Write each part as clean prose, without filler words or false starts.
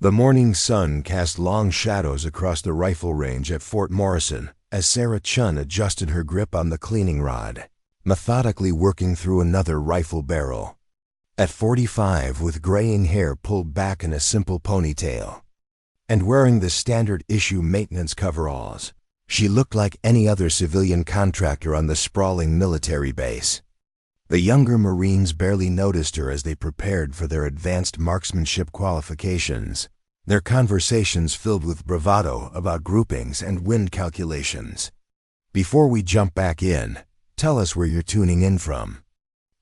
The morning sun cast long shadows across the rifle range at Fort Morrison as Sarah Chen adjusted her grip on the cleaning rod, methodically working through another rifle barrel. At 45, with graying hair pulled back in a simple ponytail, and wearing the standard issue maintenance coveralls, she looked like any other civilian contractor on the sprawling military base. The younger Marines barely noticed her as they prepared for their advanced marksmanship qualifications, their conversations filled with bravado about groupings and wind calculations. Before we jump back in, tell us where you're tuning in from.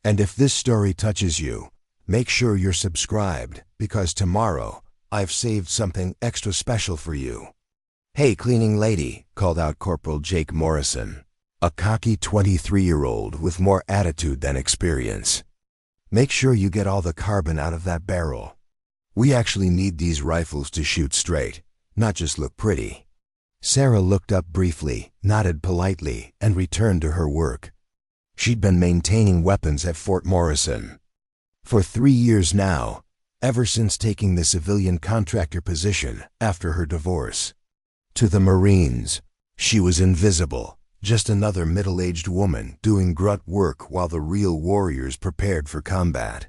And if this story touches you, make sure you're subscribed, because tomorrow I've saved something extra special for you. "Hey, cleaning lady," called out Corporal Jake Morrison, a cocky 23-year-old with more attitude than experience. "Make sure you get all the carbon out of that barrel. We actually need these rifles to shoot straight, not just look pretty." Sarah looked up briefly, nodded politely, and returned to her work. She'd been maintaining weapons at Fort Morrison for 3 years now, ever since taking the civilian contractor position after her divorce. To the Marines, she was invisible, just another middle-aged woman doing grunt work while the real warriors prepared for combat.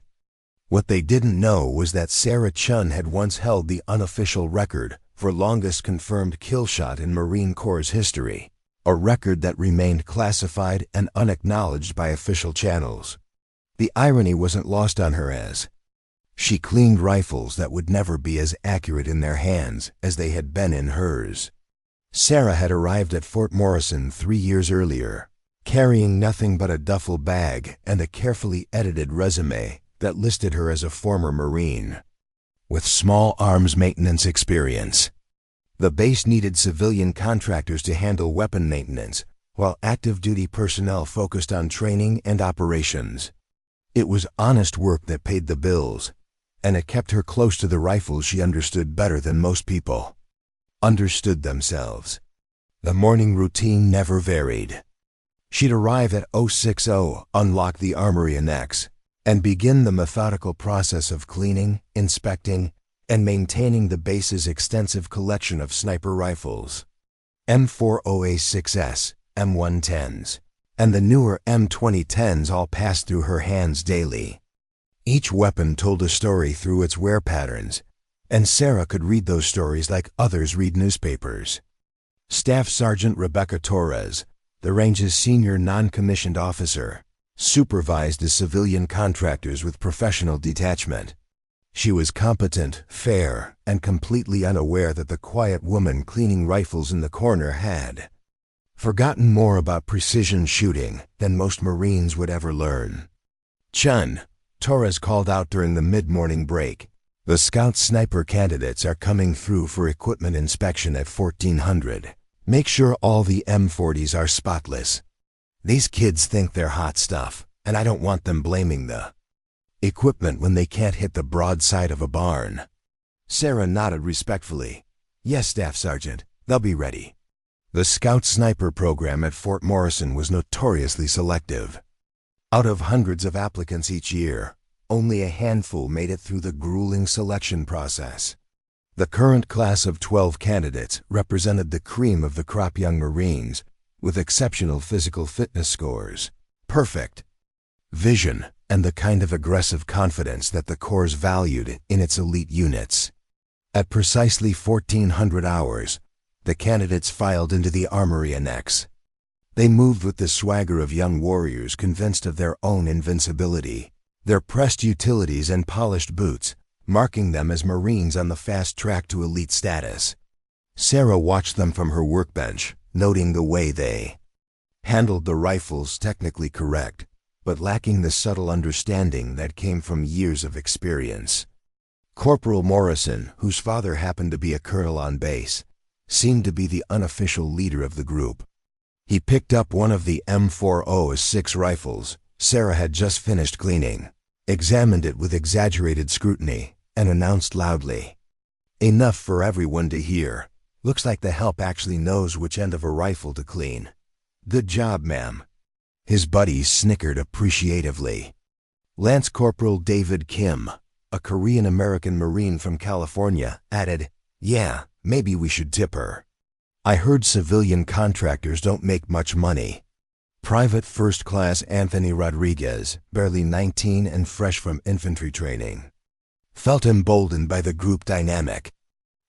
What they didn't know was that Sarah Chen had once held the unofficial record for longest confirmed kill shot in Marine Corps' history, a record that remained classified and unacknowledged by official channels. The irony wasn't lost on her as she cleaned rifles that would never be as accurate in their hands as they had been in hers. Sarah had arrived at Fort Morrison 3 years earlier, carrying nothing but a duffel bag and a carefully edited resume that listed her as a former Marine with small arms maintenance experience. The base needed civilian contractors to handle weapon maintenance, while active duty personnel focused on training and operations. It was honest work that paid the bills, and it kept her close to the rifles she understood better than most people understood themselves. The morning routine never varied. She'd arrive at 060, unlock the armory annex, and begin the methodical process of cleaning, inspecting, and maintaining the base's extensive collection of sniper rifles, M40A6S, M110s, and the newer M2010s all passed through her hands daily. Each weapon told a story through its wear patterns, and Sarah could read those stories like others read newspapers. Staff Sergeant Rebecca Torres, the range's senior non-commissioned officer, supervised the civilian contractors with professional detachment. She was competent, fair, and completely unaware that the quiet woman cleaning rifles in the corner had forgotten more about precision shooting than most Marines would ever learn. "Chun," Torres called out during the mid-morning break, "the scout sniper candidates are coming through for equipment inspection at 1400. Make sure all the M40s are spotless. These kids think they're hot stuff, and I don't want them blaming the equipment when they can't hit the broadside of a barn." Sarah nodded respectfully. "Yes, Staff Sergeant, they'll be ready." The Scout Sniper program at Fort Morrison was notoriously selective. Out of hundreds of applicants each year, only a handful made it through the grueling selection process. The current class of 12 candidates represented the cream of the crop young Marines, with exceptional physical fitness scores, perfect vision, and the kind of aggressive confidence that the Corps valued in its elite units. At precisely 1400 hours, the candidates filed into the armory annex. They moved with the swagger of young warriors convinced of their own invincibility, their pressed utilities and polished boots marking them as Marines on the fast track to elite status. Sarah watched them from her workbench, noting the way they handled the rifles, technically correct, but lacking the subtle understanding that came from years of experience. Corporal Morrison, whose father happened to be a colonel on base, seemed to be the unofficial leader of the group. He picked up one of the M40A6 rifles Sarah had just finished cleaning, examined it with exaggerated scrutiny, and announced loudly, "Enough for everyone to hear. Looks like the help actually knows which end of a rifle to clean. Good job, ma'am." His buddies snickered appreciatively. Lance Corporal David Kim, A Korean-American Marine from California added, "Yeah, maybe we should tip her. I heard civilian contractors don't make much money." Private First Class Anthony Rodriguez, barely 19 and fresh from infantry training, felt emboldened by the group dynamic.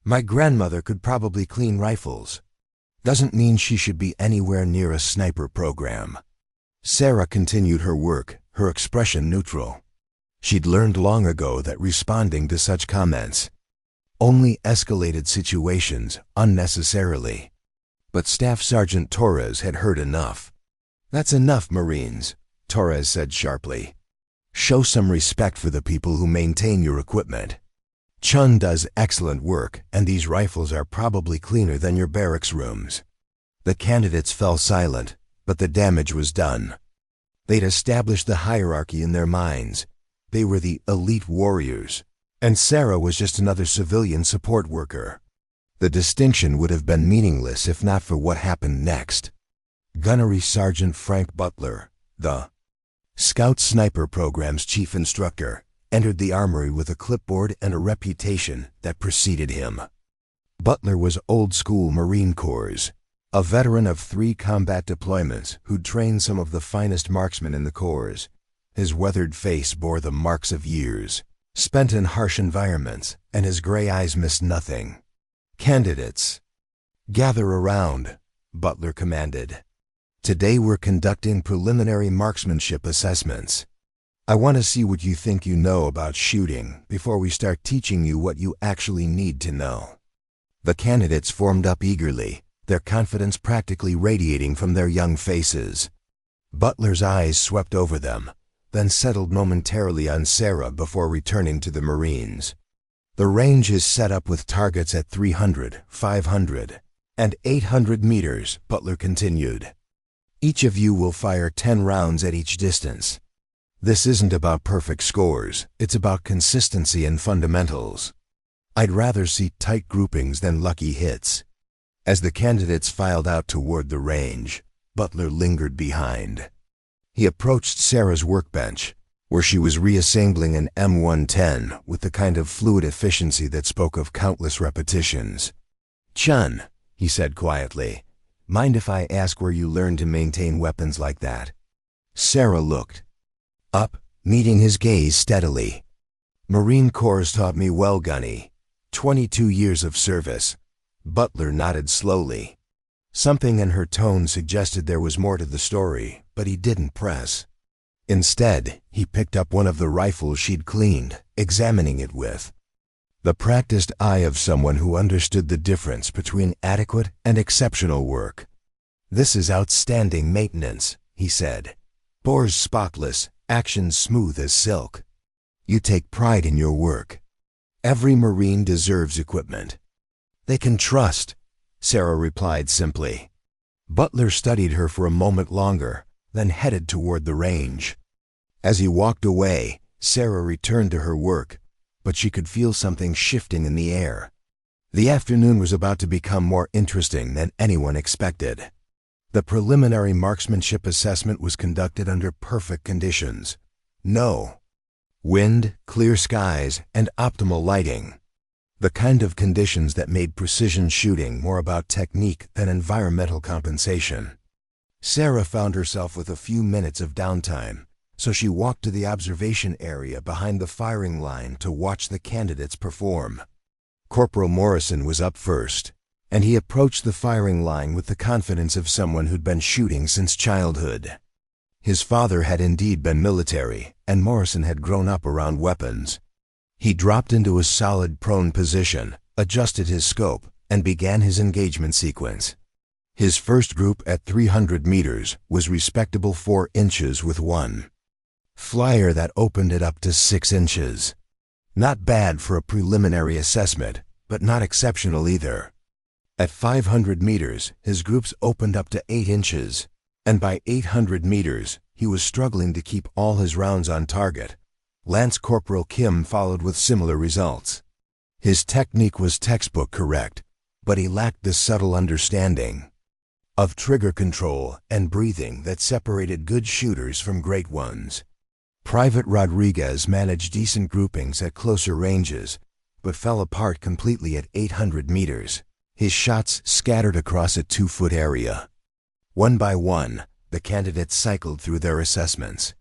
"My grandmother could probably clean rifles. Doesn't mean she should be anywhere near a sniper program." Sarah continued her work, her expression neutral. She'd learned long ago that responding to such comments only escalated situations unnecessarily. But Staff Sergeant Torres had heard enough. "That's enough, Marines," Torres said sharply. "Show some respect for the people who maintain your equipment. Chun does excellent work, and these rifles are probably cleaner than your barracks rooms." The candidates fell silent, but the damage was done. They'd established the hierarchy in their minds. They were the elite warriors, and Sarah was just another civilian support worker. The distinction would have been meaningless if not for what happened next. Gunnery Sergeant Frank Butler, the Scout Sniper Program's chief instructor, entered the armory with a clipboard and a reputation that preceded him. Butler was old-school Marine Corps, a veteran of 3 combat deployments who'd trained some of the finest marksmen in the Corps. His weathered face bore the marks of years spent in harsh environments, and his gray eyes missed nothing. "Candidates, gather around," Butler commanded. "Today we're conducting preliminary marksmanship assessments. I want to see what you think you know about shooting before we start teaching you what you actually need to know." The candidates formed up eagerly, their confidence practically radiating from their young faces. Butler's eyes swept over them, then settled momentarily on Sarah before returning to the Marines. "The range is set up with targets at 300, 500, and 800 meters," Butler continued. "Each of you will fire 10 rounds at each distance. This isn't about perfect scores, it's about consistency and fundamentals. I'd rather see tight groupings than lucky hits." As the candidates filed out toward the range, Butler lingered behind. He approached Sarah's workbench, where she was reassembling an M110 with the kind of fluid efficiency that spoke of countless repetitions. "Chun," he said quietly, "mind if I ask where you learned to maintain weapons like that?" Sarah looked up, meeting his gaze steadily. "Marine Corps taught me well, Gunny. 22 years of service." Butler nodded slowly. Something in her tone suggested there was more to the story, but he didn't press. Instead, he picked up one of the rifles she'd cleaned, examining it with the practiced eye of someone who understood the difference between adequate and exceptional work. "This is outstanding maintenance," he said. "Bores spotless, action smooth as silk. You take pride in your work. Every Marine deserves equipment they can trust," Sarah replied simply. Butler studied her for a moment longer, then headed toward the range. As he walked away, Sarah returned to her work, but she could feel something shifting in the air. The afternoon was about to become more interesting than anyone expected. The preliminary marksmanship assessment was conducted under perfect conditions. No wind, clear skies, and optimal lighting. The kind of conditions that made precision shooting more about technique than environmental compensation. Sarah found herself with a few minutes of downtime, so she walked to the observation area behind the firing line to watch the candidates perform. Corporal Morrison was up first, and he approached the firing line with the confidence of someone who'd been shooting since childhood. His father had indeed been military, and Morrison had grown up around weapons. He dropped into a solid prone position, adjusted his scope, and began his engagement sequence. His first group at 300 meters was respectable 4 inches with one flyer that opened it up to 6 inches. Not bad for a preliminary assessment, but not exceptional either. At 500 meters, his groups opened up to 8 inches, and by 800 meters, he was struggling to keep all his rounds on target. Lance Corporal Kim followed with similar results. His technique was textbook correct, but he lacked the subtle understanding of trigger control and breathing that separated good shooters from great ones. Private Rodriguez managed decent groupings at closer ranges, but fell apart completely at 800 meters. His shots scattered across a 2-foot area. One by one, the candidates cycled through their assessments.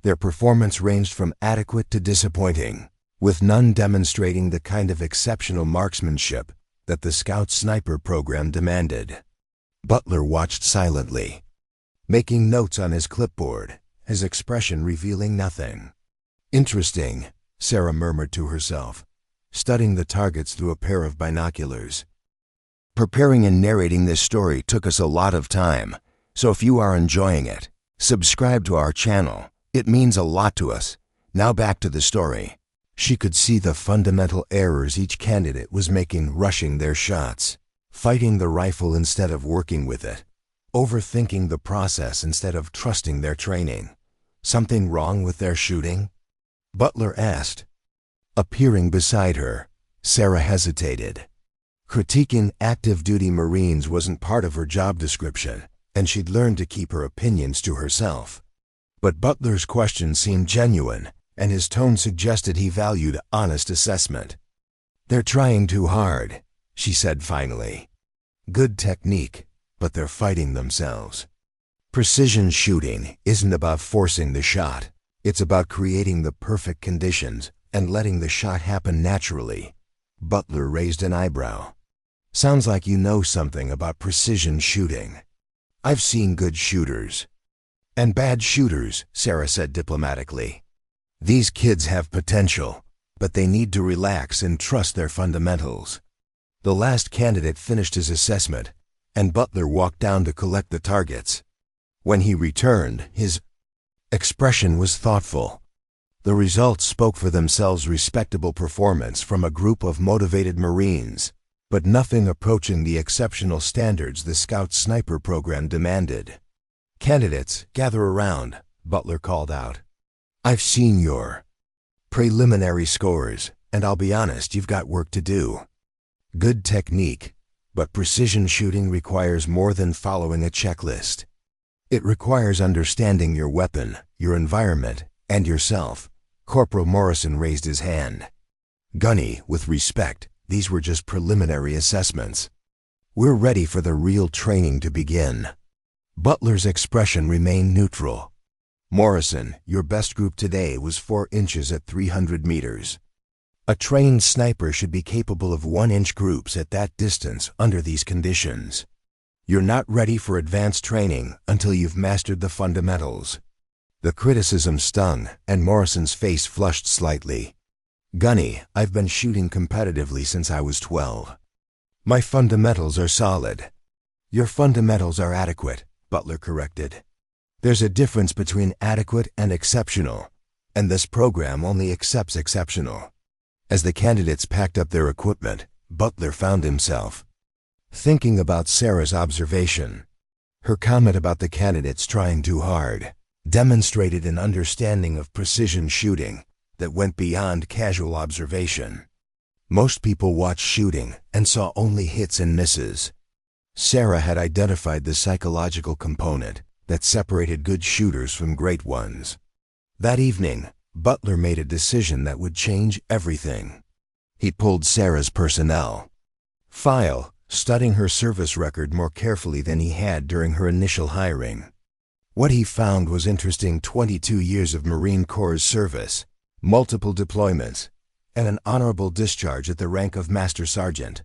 Their performance ranged from adequate to disappointing, with none demonstrating the kind of exceptional marksmanship that the Scout Sniper program demanded. Butler watched silently, making notes on his clipboard, his expression revealing nothing. "Interesting," Sarah murmured to herself, studying the targets through a pair of binoculars. Preparing and narrating this story took us a lot of time, so if you are enjoying it, subscribe to our channel. It means a lot to us. Now back to the story. She could see the fundamental errors each candidate was making rushing their shots, fighting the rifle instead of working with it, overthinking the process instead of trusting their training. Something wrong with their shooting? Butler asked. Appearing beside her, Sarah hesitated. Critiquing active-duty Marines wasn't part of her job description, and she'd learned to keep her opinions to herself. But Butler's question seemed genuine, and his tone suggested he valued honest assessment. "They're trying too hard," she said finally. "Good technique, but they're fighting themselves." Precision shooting isn't about forcing the shot. It's about creating the perfect conditions and letting the shot happen naturally. Butler raised an eyebrow. "Sounds like you know something about precision shooting." "I've seen good shooters." "And bad shooters," Sarah said diplomatically. "These kids have potential, but they need to relax and trust their fundamentals." The last candidate finished his assessment, and Butler walked down to collect the targets. When he returned, his expression was thoughtful. The results spoke for themselves: respectable performance from a group of motivated Marines, but nothing approaching the exceptional standards the Scout Sniper program demanded. "Candidates, gather around," Butler called out. "I've seen your preliminary scores, and I'll be honest, you've got work to do. Good technique, but precision shooting requires more than following a checklist. It requires understanding your weapon, your environment, and yourself." Corporal Morrison raised his hand. "Gunny, with respect, these were just preliminary assessments. We're ready for the real training to begin." Butler's expression remained neutral. "Morrison, your best group today was 4 inches at 300 meters. A trained sniper should be capable of 1-inch groups at that distance under these conditions. You're not ready for advanced training until you've mastered the fundamentals." The criticism stung, and Morrison's face flushed slightly. "Gunny, I've been shooting competitively since I was 12. My fundamentals are solid." "Your fundamentals are adequate," Butler corrected. "There's a difference between adequate and exceptional, and this program only accepts exceptional." As the candidates packed up their equipment, Butler found himself thinking about Sarah's observation. Her comment about the candidates trying too hard demonstrated an understanding of precision shooting that went beyond casual observation. Most people watched shooting and saw only hits and misses. Sarah had identified the psychological component that separated good shooters from great ones. That evening, Butler made a decision that would change everything. He pulled Sarah's personnel file, studying her service record more carefully than he had during her initial hiring. What he found was interesting: 22 years of Marine Corps service, multiple deployments, and an honorable discharge at the rank of Master Sergeant.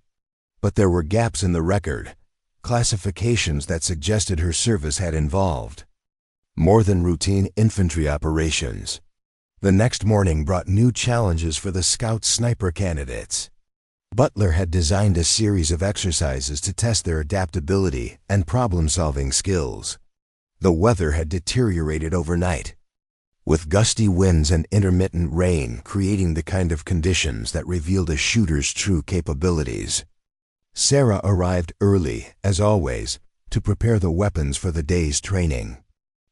But there were gaps in the record, classifications that suggested her service had involved more than routine infantry operations. The next morning brought new challenges for the Scout Sniper candidates. Butler had designed a series of exercises to test their adaptability and problem-solving skills. The weather had deteriorated overnight, with gusty winds and intermittent rain creating the kind of conditions that revealed a shooter's true capabilities. Sarah arrived early, as always, to prepare the weapons for the day's training.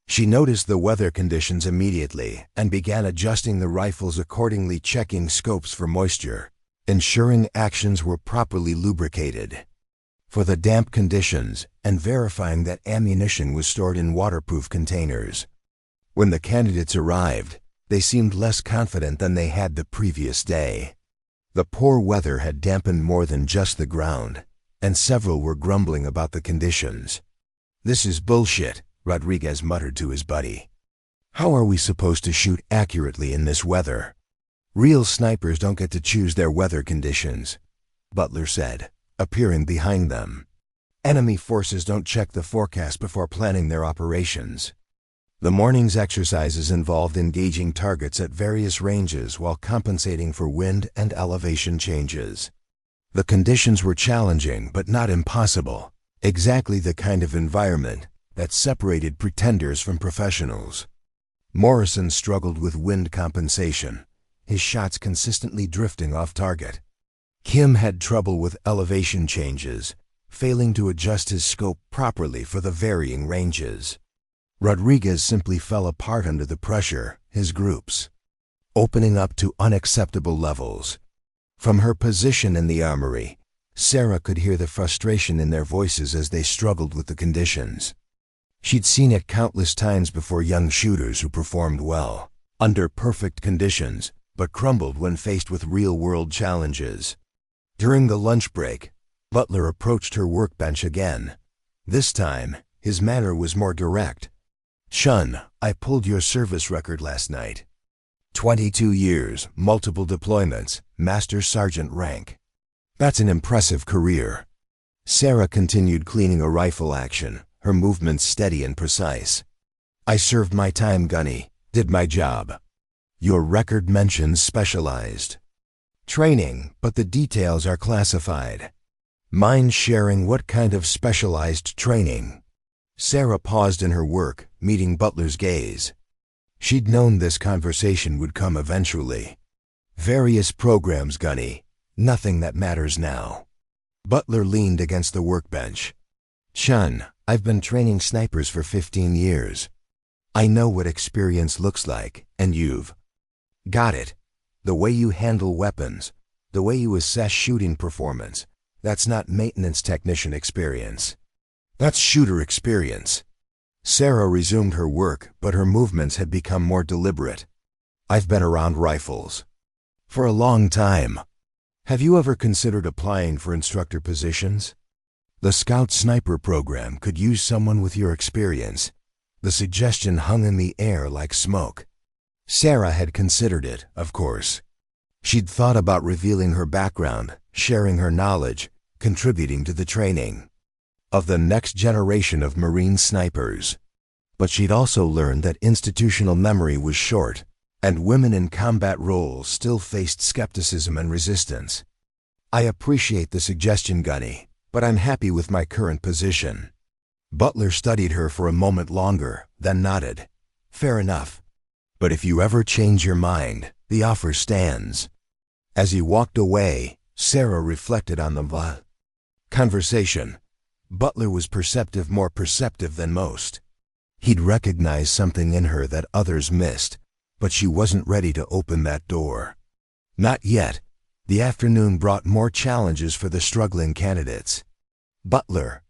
She noticed the weather conditions immediately and began adjusting the rifles accordingly, checking scopes for moisture, ensuring actions were properly lubricated for the damp conditions, and verifying that ammunition was stored in waterproof containers. When the candidates arrived, They seemed less confident than they had the previous day. The poor weather had dampened more than just the ground, and several were grumbling about the conditions. "This is bullshit," Rodriguez muttered to his buddy. "How are we supposed to shoot accurately in this weather? Real snipers don't get to choose their weather conditions," Butler said, appearing behind them. "Enemy forces don't check the forecast before planning their operations." The morning's exercises involved engaging targets at various ranges while compensating for wind and elevation changes. The conditions were challenging but not impossible, exactly the kind of environment that separated pretenders from professionals. Morrison struggled with wind compensation, his shots consistently drifting off target. Kim had trouble with elevation changes, failing to adjust his scope properly for the varying ranges. Rodriguez simply fell apart under the pressure, his groups opening up to unacceptable levels. From her position in the armory, Sarah could hear the frustration in their voices as they struggled with the conditions. She'd seen it countless times before, young shooters who performed well under perfect conditions, but crumbled when faced with real-world challenges. During the lunch break, Butler approached her workbench again. This time, his manner was more direct. "Chun, I pulled your service record last night. 22 years, multiple deployments, Master Sergeant rank. That's an impressive career." Sarah continued cleaning a rifle action, her movements steady and precise. "I served my time, Gunny. Did my job. Your record mentions specialized training, but the details are classified. Mind sharing what kind of specialized training?" Sarah paused in her work, meeting Butler's gaze. She'd known this conversation would come eventually. "Various programs, Gunny. Nothing that matters now." Butler leaned against the workbench. "Chun, I've been training snipers for 15 years. I know what experience looks like, and you've got it. The way you handle weapons, the way you assess shooting performance, that's not maintenance technician experience. That's shooter experience." Sarah resumed her work, but her movements had become more deliberate. "I've been around rifles for a long time. Have you ever considered applying for instructor positions? The Scout Sniper program could use someone with your experience." The suggestion hung in the air like smoke. Sarah had considered it, of course. She'd thought about revealing her background, sharing her knowledge, contributing to the training of the next generation of Marine snipers. But she'd also learned that institutional memory was short, and women in combat roles still faced skepticism and resistance. "I appreciate the suggestion, Gunny, but I'm happy with my current position." Butler studied her for a moment longer, then nodded. "Fair enough. But if you ever change your mind, the offer stands." As he walked away, Sarah reflected on the conversation. Butler was more perceptive than most. He'd recognized something in her that others missed, but she wasn't ready to open that door. Not yet. The afternoon brought more challenges for the struggling candidates. Butler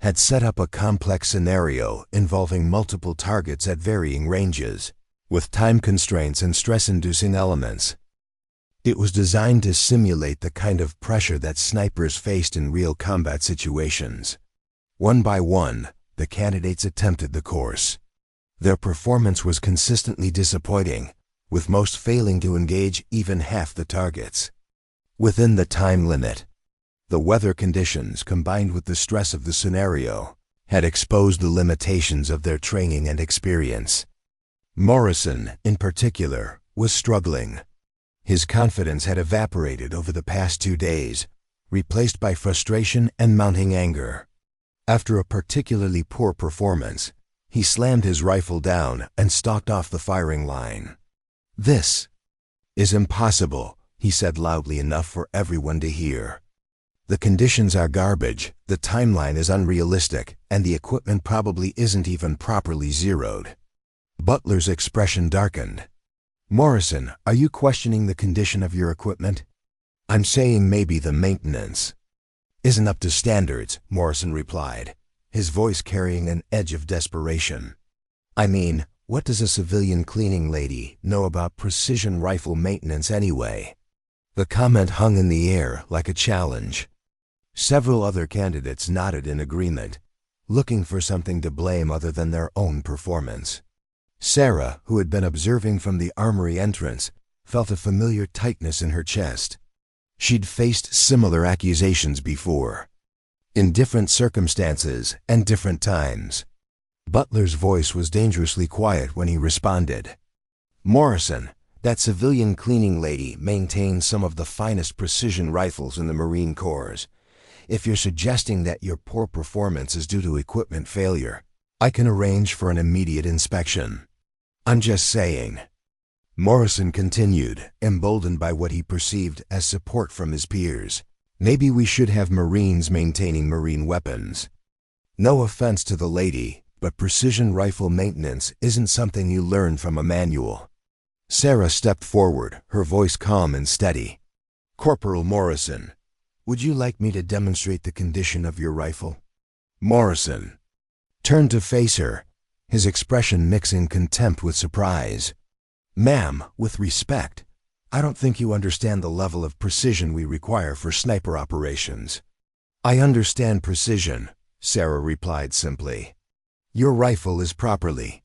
had set up a complex scenario involving multiple targets at varying ranges, with time constraints and stress-inducing elements. It was designed to simulate the kind of pressure that snipers faced in real combat situations. One by one, the candidates attempted the course. Their performance was consistently disappointing, with most failing to engage even half the targets within the time limit. The weather conditions, combined with the stress of the scenario, had exposed the limitations of their training and experience. Morrison, in particular, was struggling. His confidence had evaporated over the past 2 days, replaced by frustration and mounting anger. After a particularly poor performance, he slammed his rifle down and stalked off the firing line. "This is impossible," he said loudly enough for everyone to hear. "The conditions are garbage, the timeline is unrealistic, and the equipment probably isn't even properly zeroed." Butler's expression darkened. "Morrison, are you questioning the condition of your equipment?" "I'm saying maybe the maintenance isn't up to standards," Morrison replied, his voice carrying an edge of desperation. "I mean, What does a civilian cleaning lady know about precision rifle maintenance anyway? The comment hung in the air like a challenge. Several other candidates nodded in agreement, looking for something to blame other than their own performance. Sarah, who had been observing from the armory entrance, felt a familiar tightness in her chest. She'd faced similar accusations before, in different circumstances and different times. Butler's voice was dangerously quiet when he responded. "Morrison, that civilian cleaning lady maintains some of the finest precision rifles in the Marine Corps. If you're suggesting that your poor performance is due to equipment failure, I can arrange for an immediate inspection. I'm just saying." Morrison continued, emboldened by what he perceived as support from his peers. "Maybe we should have Marines maintaining Marine weapons. No offense to the lady, but precision rifle maintenance isn't something you learn from a manual." Sarah stepped forward, her voice calm and steady. "Corporal Morrison, would you like me to demonstrate the condition of your rifle?" Morrison turned to face her, his expression mixing contempt with surprise. "Ma'am, with respect, I don't think you understand the level of precision we require for sniper operations." "I understand precision," Sarah replied simply. "Your rifle is properly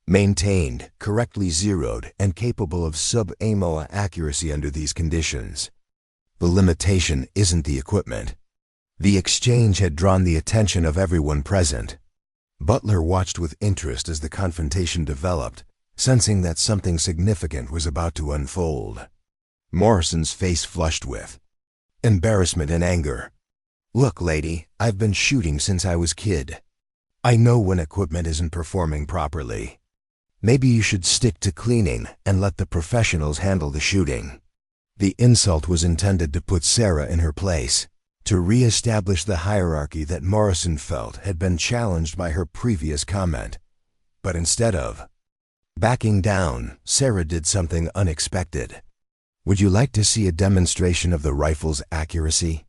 maintained, correctly zeroed, and capable of sub-AMOA accuracy under these conditions. The limitation isn't the equipment." The exchange had drawn the attention of everyone present. Butler watched with interest as the confrontation developed, sensing that something significant was about to unfold. Morrison's face flushed with embarrassment and anger. "Look, lady, I've been shooting since I was a kid. I know when equipment isn't performing properly. Maybe you should stick to cleaning and let the professionals handle the shooting." The insult was intended to put Sarah in her place, to re-establish the hierarchy that Morrison felt had been challenged by her previous comment. But instead of backing down, Sarah did something unexpected. "Would you like to see a demonstration of the rifle's accuracy?"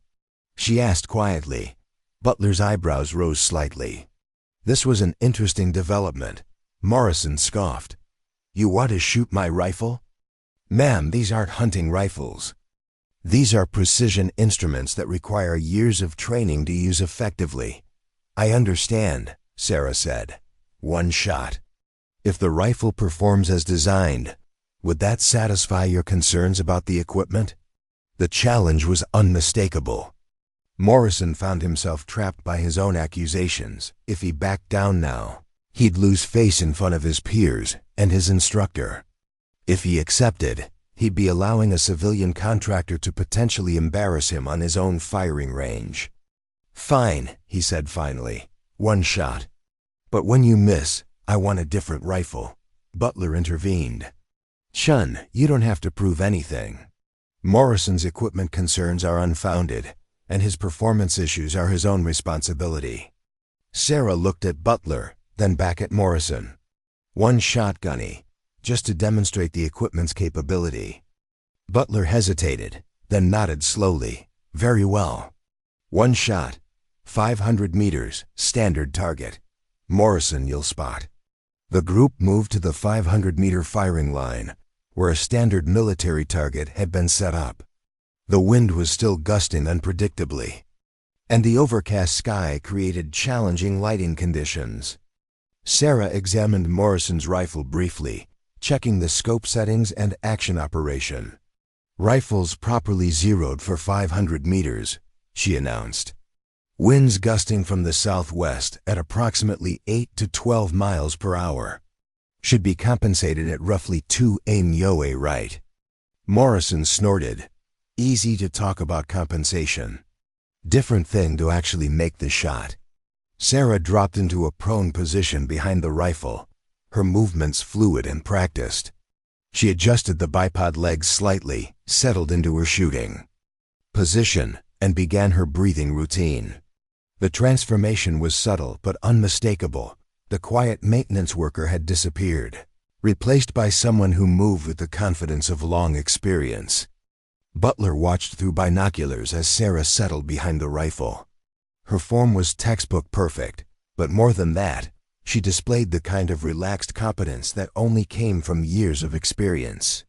she asked quietly. Butler's eyebrows rose slightly. This was an interesting development. Morrison scoffed. "You want to shoot my rifle?" "Ma'am, these aren't hunting rifles. These are precision instruments that require years of training to use effectively." "I understand," Sarah said. "One shot. If the rifle performs as designed, would that satisfy your concerns about the equipment?" The challenge was unmistakable. Morrison found himself trapped by his own accusations. If he backed down now, he'd lose face in front of his peers and his instructor. If he accepted, he'd be allowing a civilian contractor to potentially embarrass him on his own firing range. "Fine," he said finally. "One shot. But when you miss, I want a different rifle." Butler intervened. "Chun, you don't have to prove anything. Morrison's equipment concerns are unfounded, and his performance issues are his own responsibility." Sarah looked at Butler, then back at Morrison. "One shot, Gunny, just to demonstrate the equipment's capability." Butler hesitated, then nodded slowly. "Very well. One shot, 500 meters, standard target. Morrison, you'll spot." The group moved to the 500-meter firing line, where a standard military target had been set up. The wind was still gusting unpredictably, and the overcast sky created challenging lighting conditions. Sarah examined Morrison's rifle briefly, checking the scope settings and action operation. "Rifles properly zeroed for 500 meters, she announced. "Winds gusting from the southwest at approximately 8 to 12 miles per hour. Should be compensated at roughly 2 AMOA right." Morrison snorted. Easy to talk about compensation. Different thing to actually make the shot. Sarah dropped into a prone position behind the rifle, her movements fluid and practiced. She adjusted the bipod legs slightly, settled into her shooting position, and began her breathing routine. The transformation was subtle but unmistakable. The quiet maintenance worker had disappeared, replaced by someone who moved with the confidence of long experience. Butler watched through binoculars as Sarah settled behind the rifle. Her form was textbook perfect, but more than that, She displayed the kind of relaxed competence that only came from years of experience.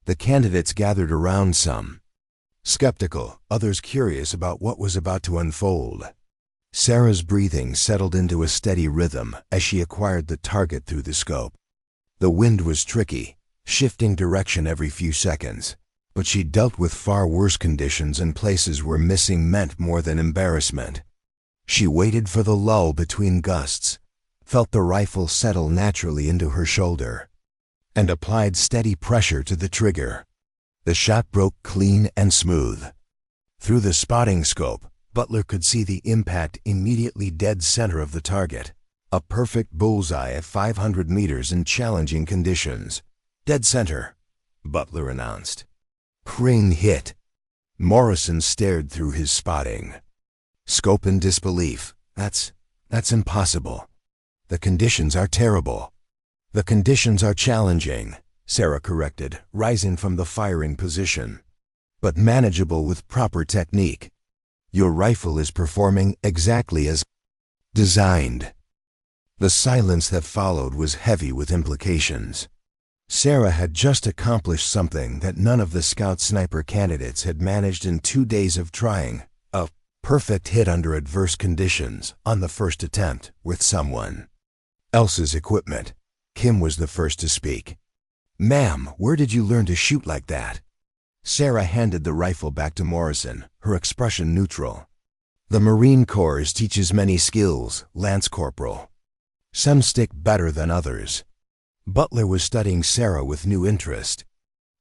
The candidates gathered around, some skeptical, others curious about what was about to unfold. Sarah's breathing settled into a steady rhythm as she acquired the target through the scope. The wind was tricky, shifting direction every few seconds, but she dealt with far worse conditions in places where missing meant more than embarrassment. She waited for the lull between gusts, felt the rifle settle naturally into her shoulder, and applied steady pressure to the trigger. The shot broke clean and smooth. Through the spotting scope, Butler could see the impact immediately dead center of the target. A perfect bullseye at 500 meters in challenging conditions. "Dead center," Butler announced. "Crane hit." Morrison stared through his spotting. Scope in disbelief. That's impossible. The conditions are terrible." "The conditions are challenging," Sarah corrected, rising from the firing position, "but manageable with proper technique. Your rifle is performing exactly as designed." The silence that followed was heavy with implications. Sarah had just accomplished something that none of the scout sniper candidates had managed in 2 days of trying: a perfect hit under adverse conditions on the first attempt with someone else's equipment. Kim was the first to speak. "Ma'am, where did you learn to shoot like that?" Sarah handed the rifle back to Morrison, her expression neutral. "The Marine Corps teaches many skills, Lance Corporal. Some stick better than others." Butler was studying Sarah with new interest.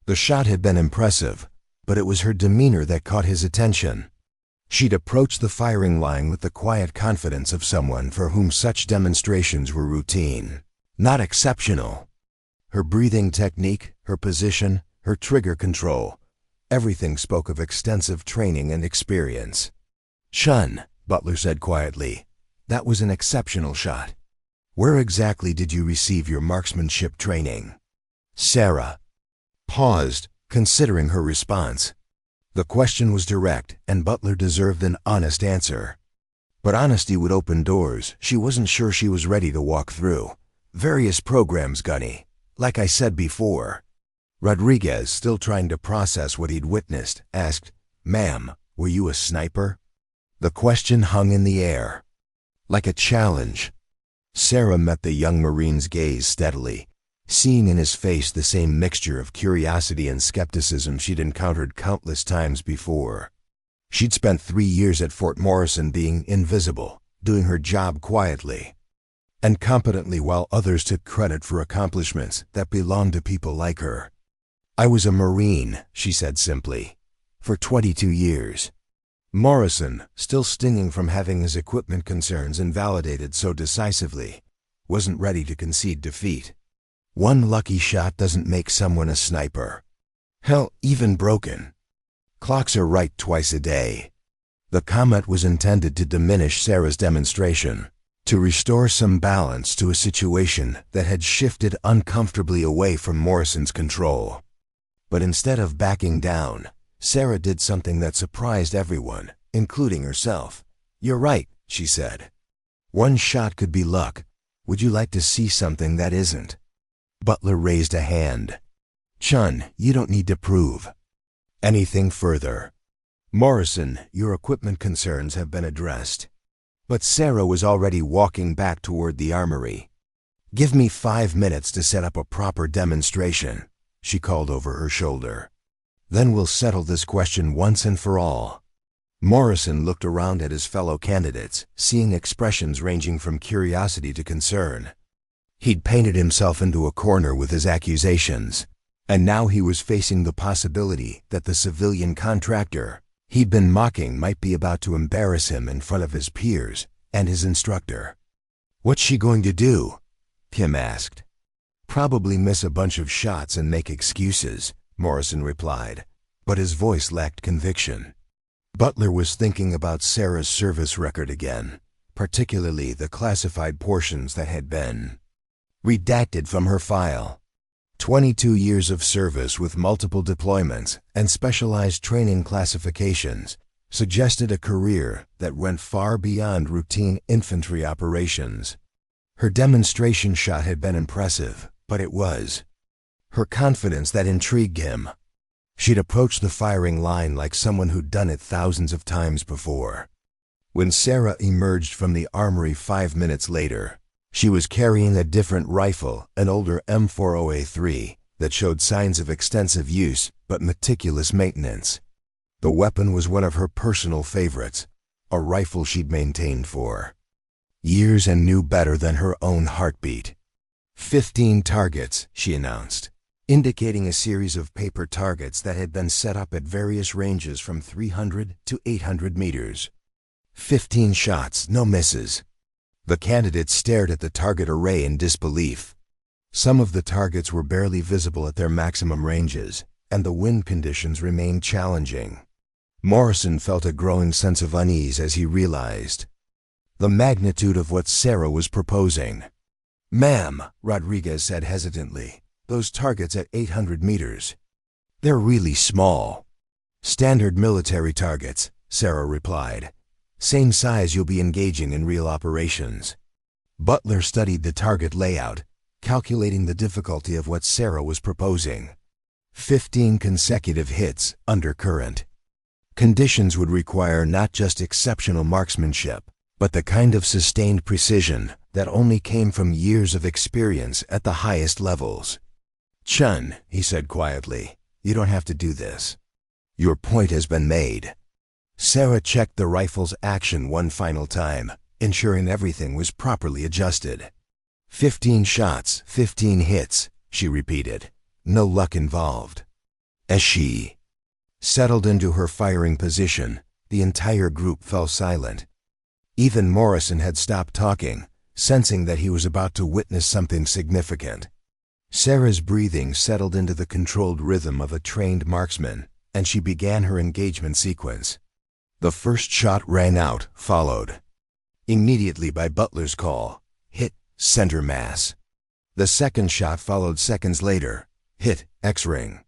The shot had been impressive, but it was her demeanor that caught his attention. She'd approached the firing line with the quiet confidence of someone for whom such demonstrations were routine, not exceptional. Her breathing technique, her position, her trigger control, everything spoke of extensive training and experience. "Chun," Butler said quietly, "that was an exceptional shot. Where exactly did you receive your marksmanship training?" Sarah paused, considering her response. The question was direct, and Butler deserved an honest answer. But honesty would open doors she wasn't sure she was ready to walk through. "Various programs, Gunny. Like I said before." Rodriguez, still trying to process what he'd witnessed, asked, "Ma'am, were you a sniper?" The question hung in the air, like a challenge. Sarah met the young Marine's gaze steadily, seeing in his face the same mixture of curiosity and skepticism she'd encountered countless times before. She'd spent 3 years at Fort Morrison being invisible, doing her job quietly and competently while others took credit for accomplishments that belonged to people like her. "I was a Marine," she said simply, "for 22 years. Morrison, still stinging from having his equipment concerns invalidated so decisively, wasn't ready to concede defeat. One lucky shot doesn't make someone a sniper. Hell, even broken clocks are right twice a day. The comment was intended to diminish Sarah's demonstration, to restore some balance to a situation that had shifted uncomfortably away from Morrison's control. But instead of backing down, Sarah did something that surprised everyone, including herself. "You're right," she said. "One shot could be luck. Would you like to see something that isn't?" Butler raised a hand. "Chun, you don't need to prove anything further. Morrison, your equipment concerns have been addressed." But Sarah was already walking back toward the armory. "Give me 5 minutes to set up a proper demonstration," she called over her shoulder. "Then we'll settle this question once and for all." Morrison looked around at his fellow candidates, seeing expressions ranging from curiosity to concern. He'd painted himself into a corner with his accusations, and now he was facing the possibility that the civilian contractor he'd been mocking might be about to embarrass him in front of his peers and his instructor. "What's she going to do?" Kim asked. "Probably miss a bunch of shots and make excuses," Morrison replied, but his voice lacked conviction. Butler was thinking about Sarah's service record again, particularly the classified portions that had been redacted from her file. 22 years of service with multiple deployments and specialized training classifications suggested a career that went far beyond routine infantry operations. Her demonstration shot had been impressive, but it was her confidence that intrigued him. She'd approached the firing line like someone who'd done it thousands of times before. When Sarah emerged from the armory 5 minutes later, she was carrying a different rifle, an older M40A3, that showed signs of extensive use but meticulous maintenance. The weapon was one of her personal favorites, a rifle she'd maintained for years and knew better than her own heartbeat. 15 targets, she announced, indicating a series of paper targets that had been set up at various ranges from 300 to 800 meters. 15 shots, no misses. The candidates stared at the target array in disbelief. Some of the targets were barely visible at their maximum ranges, and the wind conditions remained challenging. Morrison felt a growing sense of unease as he realized the magnitude of what Sarah was proposing. "Ma'am," Rodriguez said hesitantly, "those targets at 800 meters. They're really small." "Standard military targets," Sarah replied. "Same size you'll be engaging in real operations." Butler studied the target layout, calculating the difficulty of what Sarah was proposing. 15 consecutive hits under current. Conditions would require not just exceptional marksmanship, but the kind of sustained precision that only came from years of experience at the highest levels. "Chen," he said quietly, "you don't have to do this. Your point has been made." Sarah checked the rifle's action one final time, ensuring everything was properly adjusted. 15 shots, 15 hits, she repeated. No luck involved. As she settled into her firing position, the entire group fell silent. Even Morrison had stopped talking, sensing that he was about to witness something significant. Sarah's breathing settled into the controlled rhythm of a trained marksman, and she began her engagement sequence. The first shot rang out, followed immediately by Butler's call, "Hit, center mass." The second shot followed seconds later, "Hit, X-ring."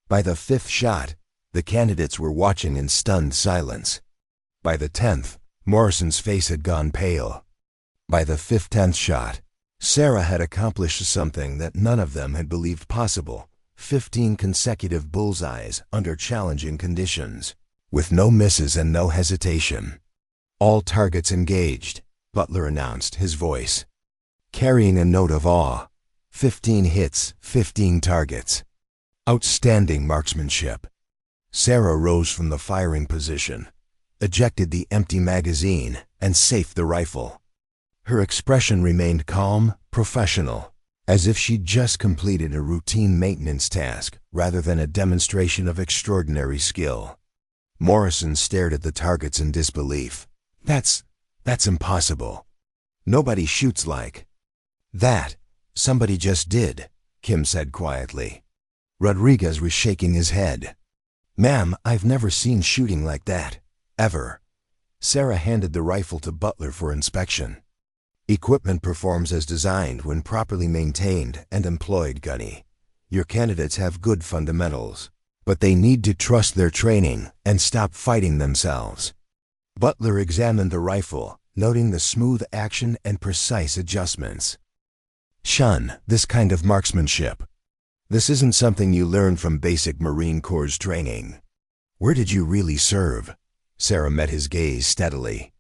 By the 5th shot, the candidates were watching in stunned silence. By the 10th, Morrison's face had gone pale. By the 10th shot, Sarah had accomplished something that none of them had believed possible: 15 consecutive bullseyes under challenging conditions, with no misses and no hesitation. "All targets engaged," Butler announced, his voice carrying a note of awe. 15 hits, 15 targets. Outstanding marksmanship. Sarah rose from the firing position, ejected the empty magazine, and safed the rifle. Her expression remained calm, professional, as if she'd just completed a routine maintenance task rather than a demonstration of extraordinary skill. Morrison stared at the targets in disbelief. That's impossible. Nobody shoots like that." "Somebody just did," Kim said quietly. Rodriguez was shaking his head. "Ma'am, I've never seen shooting like that, ever." Sarah handed the rifle to Butler for inspection. "Equipment performs as designed when properly maintained and employed, Gunny. Your candidates have good fundamentals, but they need to trust their training and stop fighting themselves." Butler examined the rifle, noting the smooth action and precise adjustments. "Shun, this kind of marksmanship. This isn't something you learn from basic Marine Corps training. Where did you really serve?" Sarah met his gaze steadily.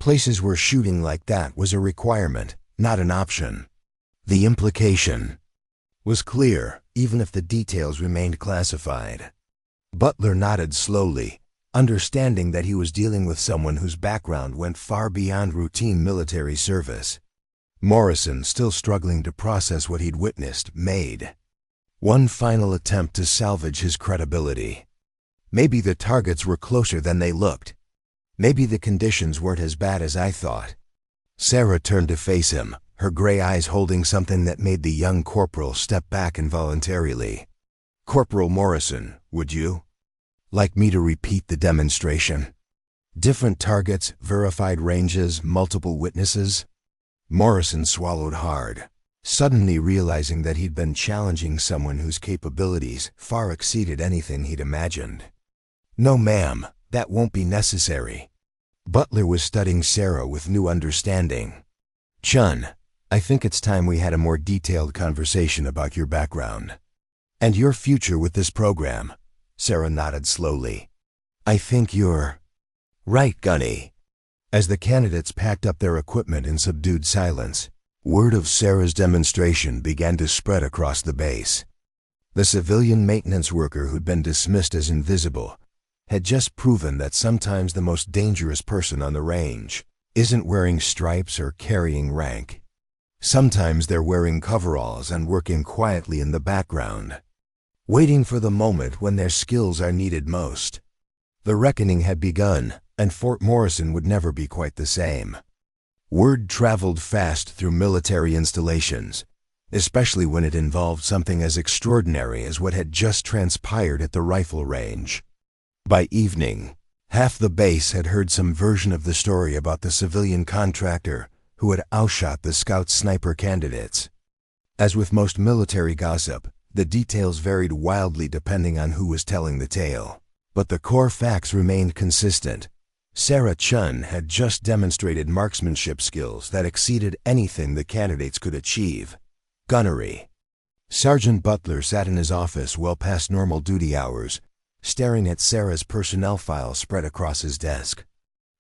"Places where shooting like that was a requirement, not an option." The implication was clear, even if the details remained classified. Butler nodded slowly, understanding that he was dealing with someone whose background went far beyond routine military service. Morrison, still struggling to process what he'd witnessed, made one final attempt to salvage his credibility. "Maybe the targets were closer than they looked. Maybe the conditions weren't as bad as I thought." Sarah turned to face him, her gray eyes holding something that made the young corporal step back involuntarily. "Corporal Morrison, would you like me to repeat the demonstration? Different targets, verified ranges, multiple witnesses?" Morrison swallowed hard, suddenly realizing that he'd been challenging someone whose capabilities far exceeded anything he'd imagined. "No, ma'am, that won't be necessary." Butler was studying Sarah with new understanding. "Chun, I think it's time we had a more detailed conversation about your background. And your future with this program. Sarah nodded slowly. I think you're right, Gunny. As the candidates packed up their equipment in subdued silence, word of Sarah's demonstration began to spread across the base. The civilian maintenance worker who'd been dismissed as invisible had just proven that sometimes the most dangerous person on the range isn't wearing stripes or carrying rank. Sometimes they're wearing coveralls and working quietly in the background, waiting for the moment when their skills are needed most. The reckoning had begun, and Fort Morrison would never be quite the same. Word traveled fast through military installations, especially when it involved something as extraordinary as what had just transpired at the rifle range. By evening, half the base had heard some version of the story about the civilian contractor who had outshot the scout sniper candidates. As with most military gossip, the details varied wildly depending on who was telling the tale. But the core facts remained consistent. Sarah Chen had just demonstrated marksmanship skills that exceeded anything the candidates could achieve. Gunnery. Sergeant Butler sat in his office well past normal duty hours, staring at Sarah's personnel file spread across his desk.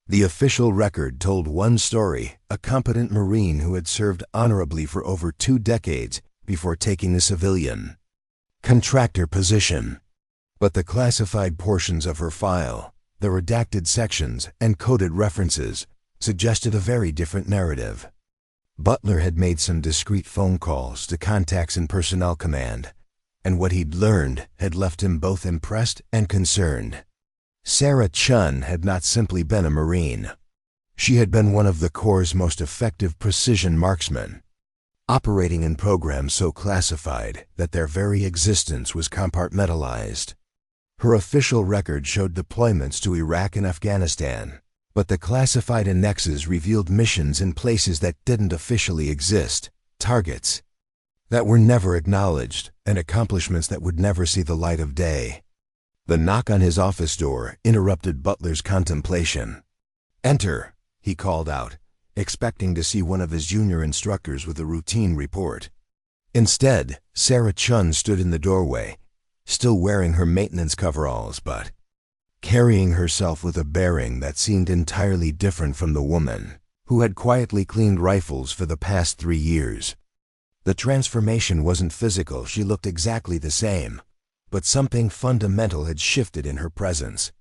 The official record told one story, a competent Marine who had served honorably for over 2 decades before taking the civilian contractor position. But the classified portions of her file, the redacted sections and coded references, suggested a very different narrative. Butler had made some discreet phone calls to contacts in Personnel Command, and what he'd learned had left him both impressed and concerned. Sarah Chen had not simply been a Marine. She had been one of the Corps' most effective precision marksmen, operating in programs so classified that their very existence was compartmentalized. Her official record showed deployments to Iraq and Afghanistan, but the classified annexes revealed missions in places that didn't officially exist, targets that were never acknowledged, and accomplishments that would never see the light of day. The knock on his office door interrupted Butler's contemplation. "Enter," he called out, expecting to see one of his junior instructors with a routine report. Instead, Sarah Chen stood in the doorway, still wearing her maintenance coveralls, but carrying herself with a bearing that seemed entirely different from the woman who had quietly cleaned rifles for the past 3 years. The transformation wasn't physical, she looked exactly the same, but something fundamental had shifted in her presence.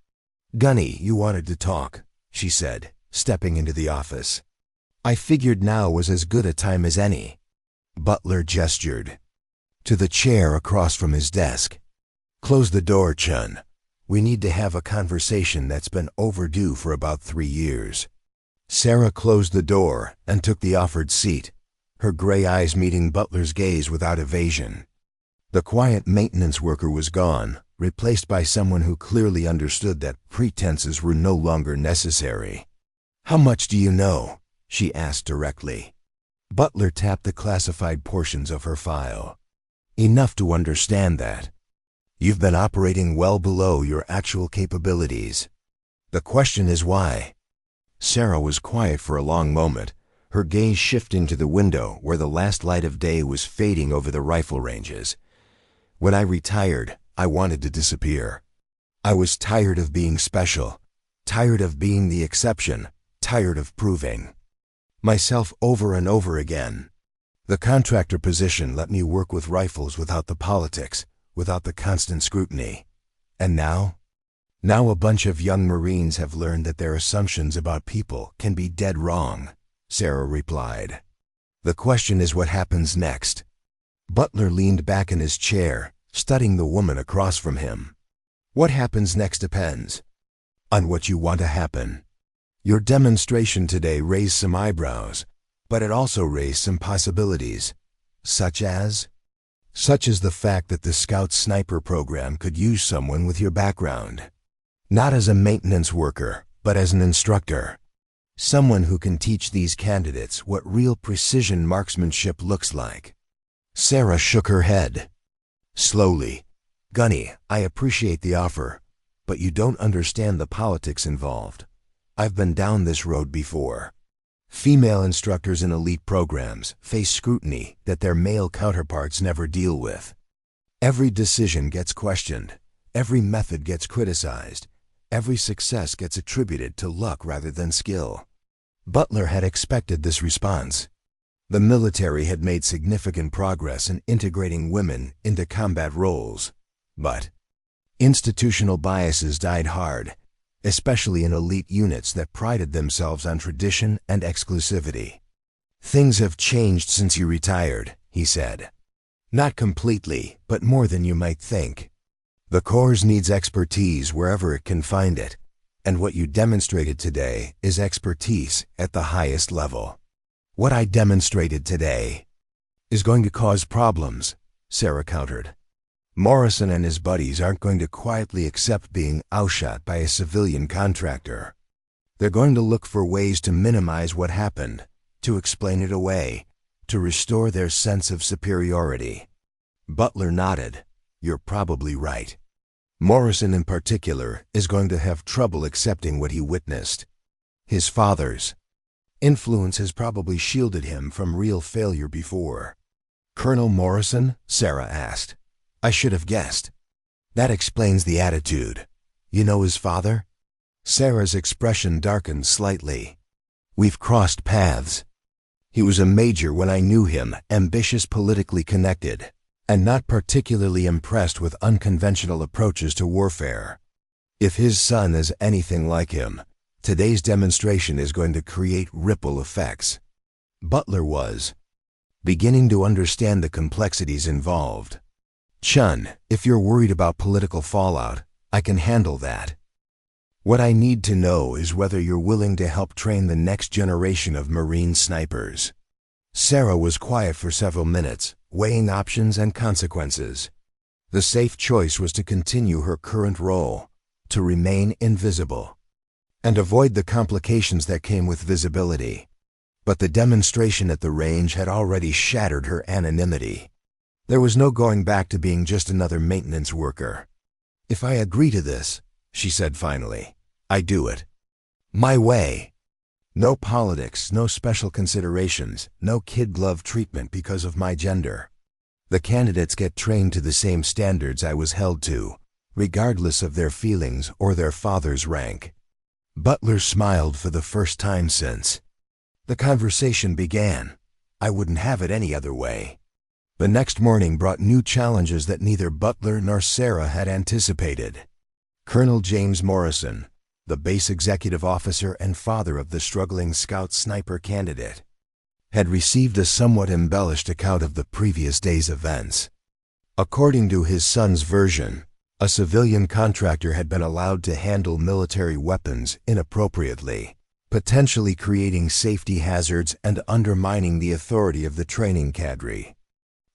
"Gunny, you wanted to talk," she said, stepping into the office. "I figured now was as good a time as any." Butler gestured to the chair across from his desk. "Close the door, Chen. We need to have a conversation that's been overdue for about 3 years." Sarah closed the door and took the offered seat, her gray eyes meeting Butler's gaze without evasion. The quiet maintenance worker was gone, replaced by someone who clearly understood that pretenses were no longer necessary. "How much do you know?" she asked directly. Butler tapped the classified portions of her file. "Enough to understand that you've been operating well below your actual capabilities. The question is why?" Sarah was quiet for a long moment, her gaze shifting to the window where the last light of day was fading over the rifle ranges. "When I retired, I wanted to disappear. I was tired of being special, tired of being the exception, tired of proving myself over and over again. The contractor position let me work with rifles without the politics, without the constant scrutiny. And now a bunch of young Marines have learned that their assumptions about people can be dead wrong," Sarah replied. "The question is what happens next." Butler leaned back in his chair, studying the woman across from him. "What happens next depends on what you want to happen. Your demonstration today raised some eyebrows, but it also raised some possibilities, such as the fact that the Scout Sniper program could use someone with your background, not as a maintenance worker, but as an instructor. Someone who can teach these candidates what real precision marksmanship looks like." Sarah shook her head. Slowly, "Gunny, I appreciate the offer, but you don't understand the politics involved. I've been down this road before. Female instructors in elite programs face scrutiny that their male counterparts never deal with. Every decision gets questioned, every method gets criticized, every success gets attributed to luck rather than skill. Butler had expected this response. The military had made significant progress in integrating women into combat roles, but institutional biases died hard, especially in elite units that prided themselves on tradition and exclusivity. "Things have changed since you retired," he said. "Not completely, but more than you might think. The Corps needs expertise wherever it can find it, and what you demonstrated today is expertise at the highest level." "What I demonstrated today is going to cause problems," Sarah countered. "Morrison and his buddies aren't going to quietly accept being outshot by a civilian contractor. They're going to look for ways to minimize what happened, to explain it away, to restore their sense of superiority." Butler nodded. "You're probably right. Morrison in particular is going to have trouble accepting what he witnessed. His father's influence has probably shielded him from real failure before." "Colonel Morrison?" Sarah asked. "I should have guessed. That explains the attitude. You know his father?" Sarah's expression darkened slightly. "We've crossed paths. He was a major when I knew him, ambitious, politically connected, and not particularly impressed with unconventional approaches to warfare. If his son is anything like him, today's demonstration is going to create ripple effects." Butler was beginning to understand the complexities involved. "Chun, if you're worried about political fallout, I can handle that. What I need to know is whether you're willing to help train the next generation of Marine snipers." Sarah was quiet for several minutes, weighing options and consequences. The safe choice was to continue her current role, to remain invisible, and avoid the complications that came with visibility. But the demonstration at the range had already shattered her anonymity. There was no going back to being just another maintenance worker. "If I agree to this," she said finally, "I do it. My way. No politics, no special considerations, no kid-glove treatment because of my gender. The candidates get trained to the same standards I was held to, regardless of their feelings or their father's rank." Butler smiled for the first time since the conversation began. "I wouldn't have it any other way." The next morning brought new challenges that neither Butler nor Sarah had anticipated. Colonel James Morrison, the base executive officer and father of the struggling scout sniper candidate, had received a somewhat embellished account of the previous day's events. According to his son's version, a civilian contractor had been allowed to handle military weapons inappropriately, potentially creating safety hazards and undermining the authority of the training cadre.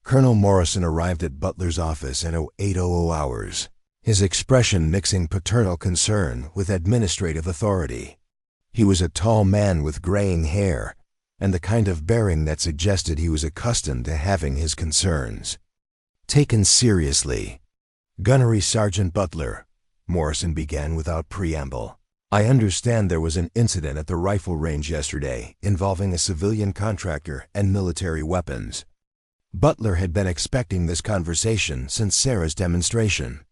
Colonel Morrison arrived at Butler's office in 0800 hours, his expression mixing paternal concern with administrative authority. He was a tall man with graying hair, and the kind of bearing that suggested he was accustomed to having his concerns taken seriously. "Gunnery Sergeant Butler," Morrison began without preamble, "I understand there was an incident at the rifle range yesterday involving a civilian contractor and military weapons." Butler had been expecting this conversation since Sarah's demonstration.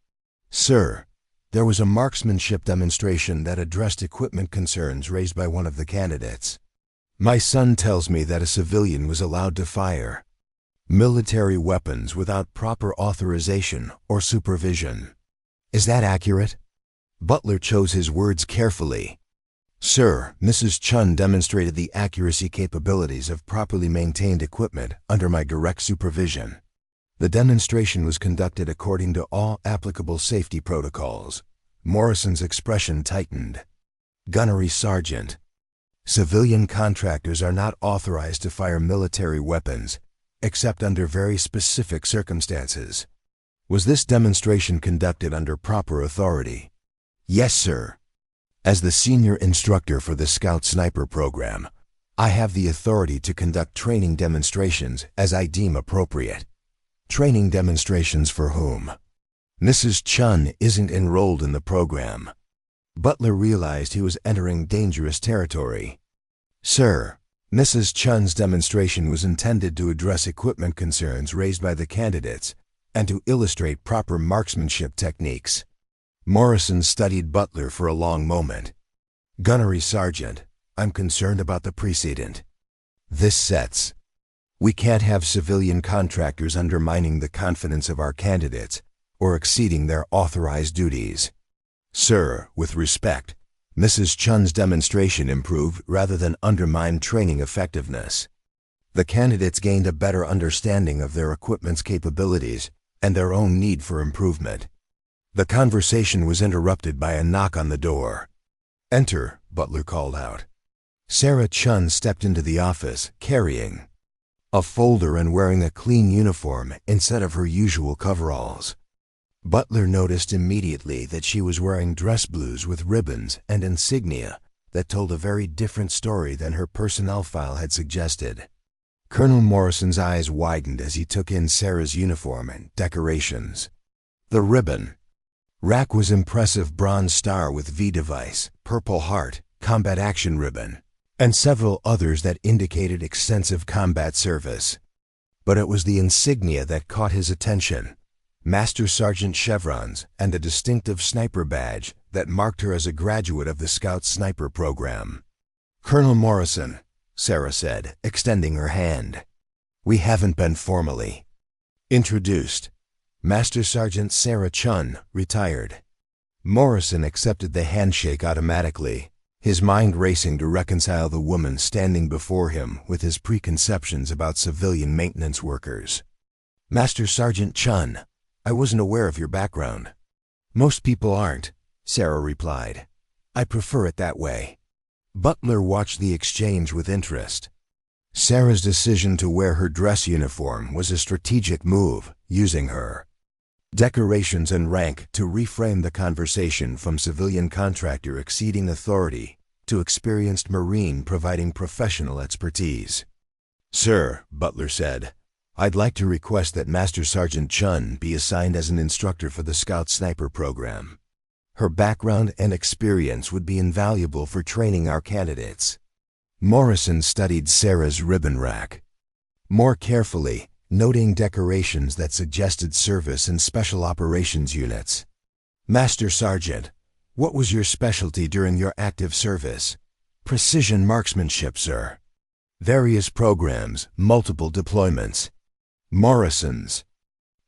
"Sir, there was a marksmanship demonstration that addressed equipment concerns raised by one of the candidates. My son tells me that a civilian was allowed to fire military weapons without proper authorization or supervision. Is that accurate?" Butler chose his words carefully. "Sir, Mrs. Chun demonstrated the accuracy capabilities of properly maintained equipment under my direct supervision. The demonstration was conducted according to all applicable safety protocols." Morrison's expression tightened. "Gunnery Sergeant, civilian contractors are not authorized to fire military weapons, except under very specific circumstances. Was this demonstration conducted under proper authority?" "Yes, sir. As the senior instructor for the Scout Sniper program, I have the authority to conduct training demonstrations as I deem appropriate." "Training demonstrations for whom?" "Mrs. Chun isn't enrolled in the program." Butler realized he was entering dangerous territory. "Sir, Mrs. Chun's demonstration was intended to address equipment concerns raised by the candidates and to illustrate proper marksmanship techniques. Morrison studied Butler for a long moment. "Gunnery Sergeant, I'm concerned about the precedent. This sets. We can't have civilian contractors undermining the confidence of our candidates or exceeding their authorized duties. Sir, with respect, Mrs. Chun's demonstration improved rather than undermined training effectiveness. The candidates gained a better understanding of their equipment's capabilities and their own need for improvement." The conversation was interrupted by a knock on the door. "Enter," Butler called out. Sarah Chen stepped into the office, carrying a folder and wearing a clean uniform instead of her usual coveralls. Butler noticed immediately that she was wearing dress blues with ribbons and insignia that told a very different story than her personnel file had suggested. Colonel Morrison's eyes widened as he took in Sarah's uniform and decorations. The ribbon rack was impressive bronze star with V device, Purple Heart, combat action ribbon, and several others that indicated extensive combat service. But it was the insignia that caught his attention. Master Sergeant chevrons and a distinctive sniper badge that marked her as a graduate of the Scout Sniper program. "Colonel Morrison," Sarah said, extending her hand. "We haven't been formally introduced. Master Sergeant Sarah Chen, retired." Morrison accepted the handshake automatically, his mind racing to reconcile the woman standing before him with his preconceptions about civilian maintenance workers. "Master Sergeant Chen, I wasn't aware of your background." "Most people aren't," Sarah replied. "I prefer it that way." Butler watched the exchange with interest. Sarah's decision to wear her dress uniform was a strategic move, using her decorations and rank to reframe the conversation from civilian contractor exceeding authority to experienced Marine providing professional expertise. "Sir," Butler said, "I'd like to request that Master Sergeant Chen be assigned as an instructor for the Scout Sniper program. Her background and experience would be invaluable for training our candidates." Morrison studied Sarah's ribbon rack more carefully, noting decorations that suggested service in special operations units. "Master Sergeant, what was your specialty during your active service?" "Precision marksmanship, sir." "Various programs, multiple deployments." Morrison's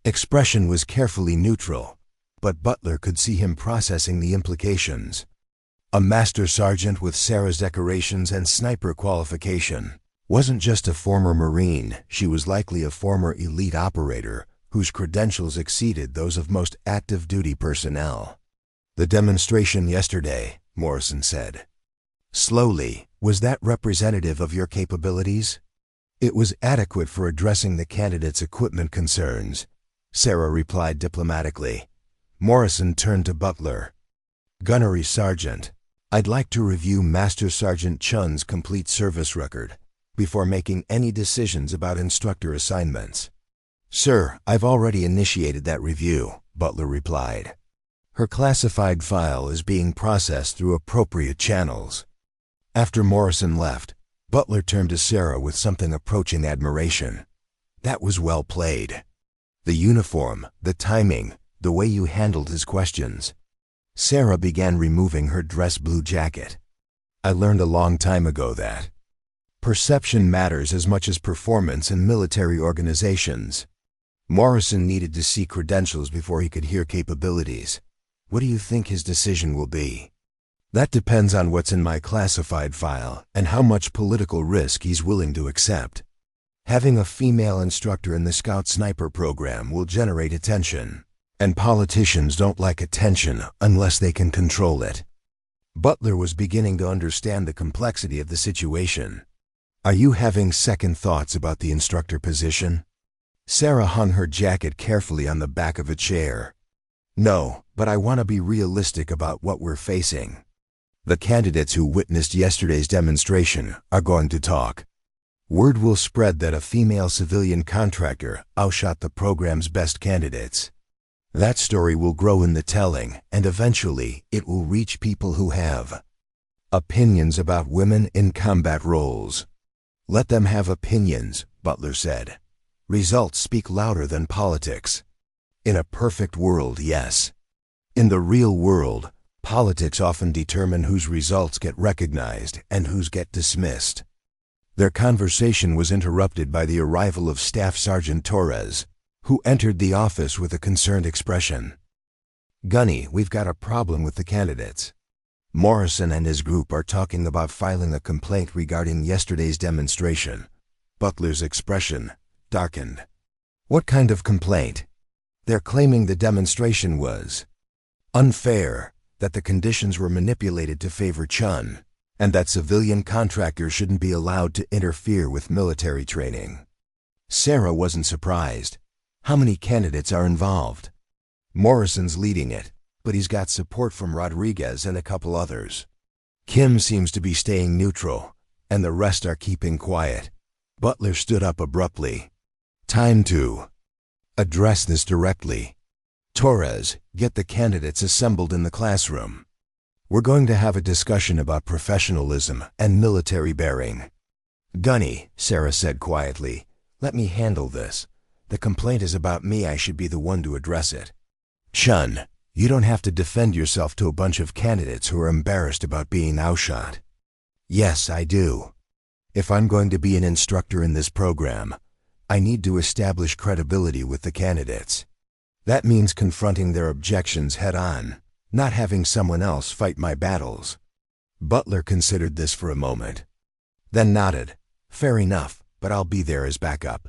expression was carefully neutral, but Butler could see him processing the implications. A master sergeant with Sarah's decorations and sniper qualification wasn't just a former Marine, she was likely a former elite operator whose credentials exceeded those of most active duty personnel. "The demonstration yesterday," Morrison said slowly, "was that representative of your capabilities?" "It was adequate for addressing the candidate's equipment concerns," Sarah replied diplomatically. Morrison turned to Butler. "Gunnery Sergeant, I'd like to review Master Sergeant Chun's complete service record before making any decisions about instructor assignments." "Sir, I've already initiated that review," Butler replied. "Her classified file is being processed through appropriate channels." After Morrison left, Butler turned to Sarah with something approaching admiration. "That was well played. The uniform, the timing, the way you handled his questions." Sarah began removing her dress blue jacket. "I learned a long time ago that perception matters as much as performance in military organizations." Morrison needed to see credentials before he could hear capabilities. "What do you think his decision will be?" "That depends on what's in my classified file and how much political risk he's willing to accept. Having a female instructor in the Scout Sniper program will generate attention, and politicians don't like attention unless they can control it." Butler was beginning to understand the complexity of the situation. "Are you having second thoughts about the instructor position?" Sarah hung her jacket carefully on the back of a chair. "No, but I want to be realistic about what we're facing. The candidates who witnessed yesterday's demonstration are going to talk. Word will spread that a female civilian contractor outshot the program's best candidates. That story will grow in the telling, and eventually it will reach people who have opinions about women in combat roles. Let them have opinions, Butler said. Results speak louder than politics. In a perfect world, yes. In the real world, politics often determine whose results get recognized and whose get dismissed. Their conversation was interrupted by the arrival of Staff Sergeant Torres, who entered the office with a concerned expression. "Gunny, we've got a problem with the candidates. Morrison and his group are talking about filing a complaint regarding yesterday's demonstration." Butler's expression darkened. "What kind of complaint?" "They're claiming the demonstration was unfair, that the conditions were manipulated to favor Chun, and that civilian contractors shouldn't be allowed to interfere with military training." Sarah wasn't surprised. How many candidates are involved? Morrison's leading it, but he's got support from Rodriguez and a couple others. Kim seems to be staying neutral, and the rest are keeping quiet. Butler stood up abruptly. "Time to address this directly. Torres, get the candidates assembled in the classroom. We're going to have a discussion about professionalism and military bearing." "Gunny," Sarah said quietly, "let me handle this. The complaint is about me. I should be the one to address it." "Chun, you don't have to defend yourself to a bunch of candidates who are embarrassed about being outshot." "Yes, I do. If I'm going to be an instructor in this program, I need to establish credibility with the candidates. That means confronting their objections head on, not having someone else fight my battles." Butler considered this for a moment, then nodded. "Fair enough, but I'll be there as backup."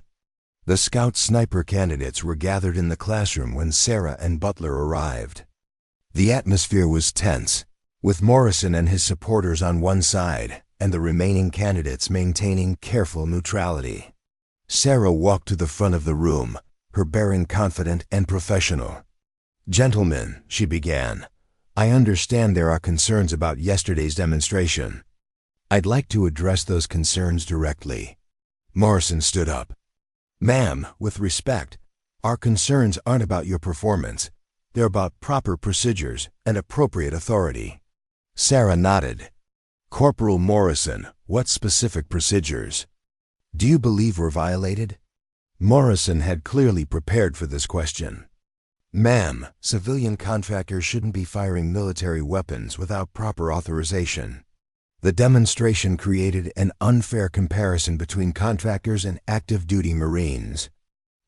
The Scout Sniper candidates were gathered in the classroom when Sarah and Butler arrived. The atmosphere was tense, with Morrison and his supporters on one side and the remaining candidates maintaining careful neutrality. Sarah walked to the front of the room, her bearing confident and professional. "Gentlemen," she began, "I understand there are concerns about yesterday's demonstration. I'd like to address those concerns directly." Morrison stood up. "Ma'am, with respect, our concerns aren't about your performance. They're about proper procedures and appropriate authority." Sarah nodded. "Corporal Morrison, what specific procedures do you believe were violated?" Morrison had clearly prepared for this question. "Ma'am, civilian contractors shouldn't be firing military weapons without proper authorization. The demonstration created an unfair comparison between contractors and active-duty Marines."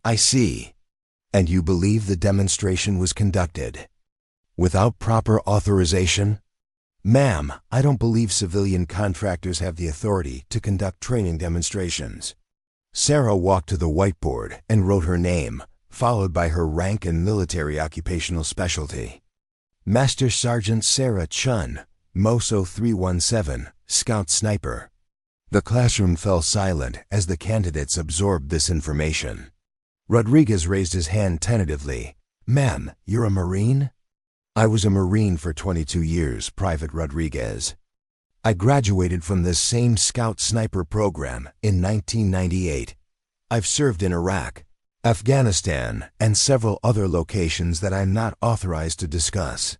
"I see. And you believe the demonstration was conducted without proper authorization?" "Ma'am, I don't believe civilian contractors have the authority to conduct training demonstrations." Sarah walked to the whiteboard and wrote her name, followed by her rank and military occupational specialty. "Master Sergeant Sarah Chen, Moso 317, Scout Sniper." The classroom fell silent as the candidates absorbed this information. Rodriguez raised his hand tentatively. "Ma'am, you're a Marine?" "I was a Marine for 22 years, Private Rodriguez. I graduated from this same Scout Sniper program in 1998. I've served in Iraq, Afghanistan, and several other locations that I'm not authorized to discuss.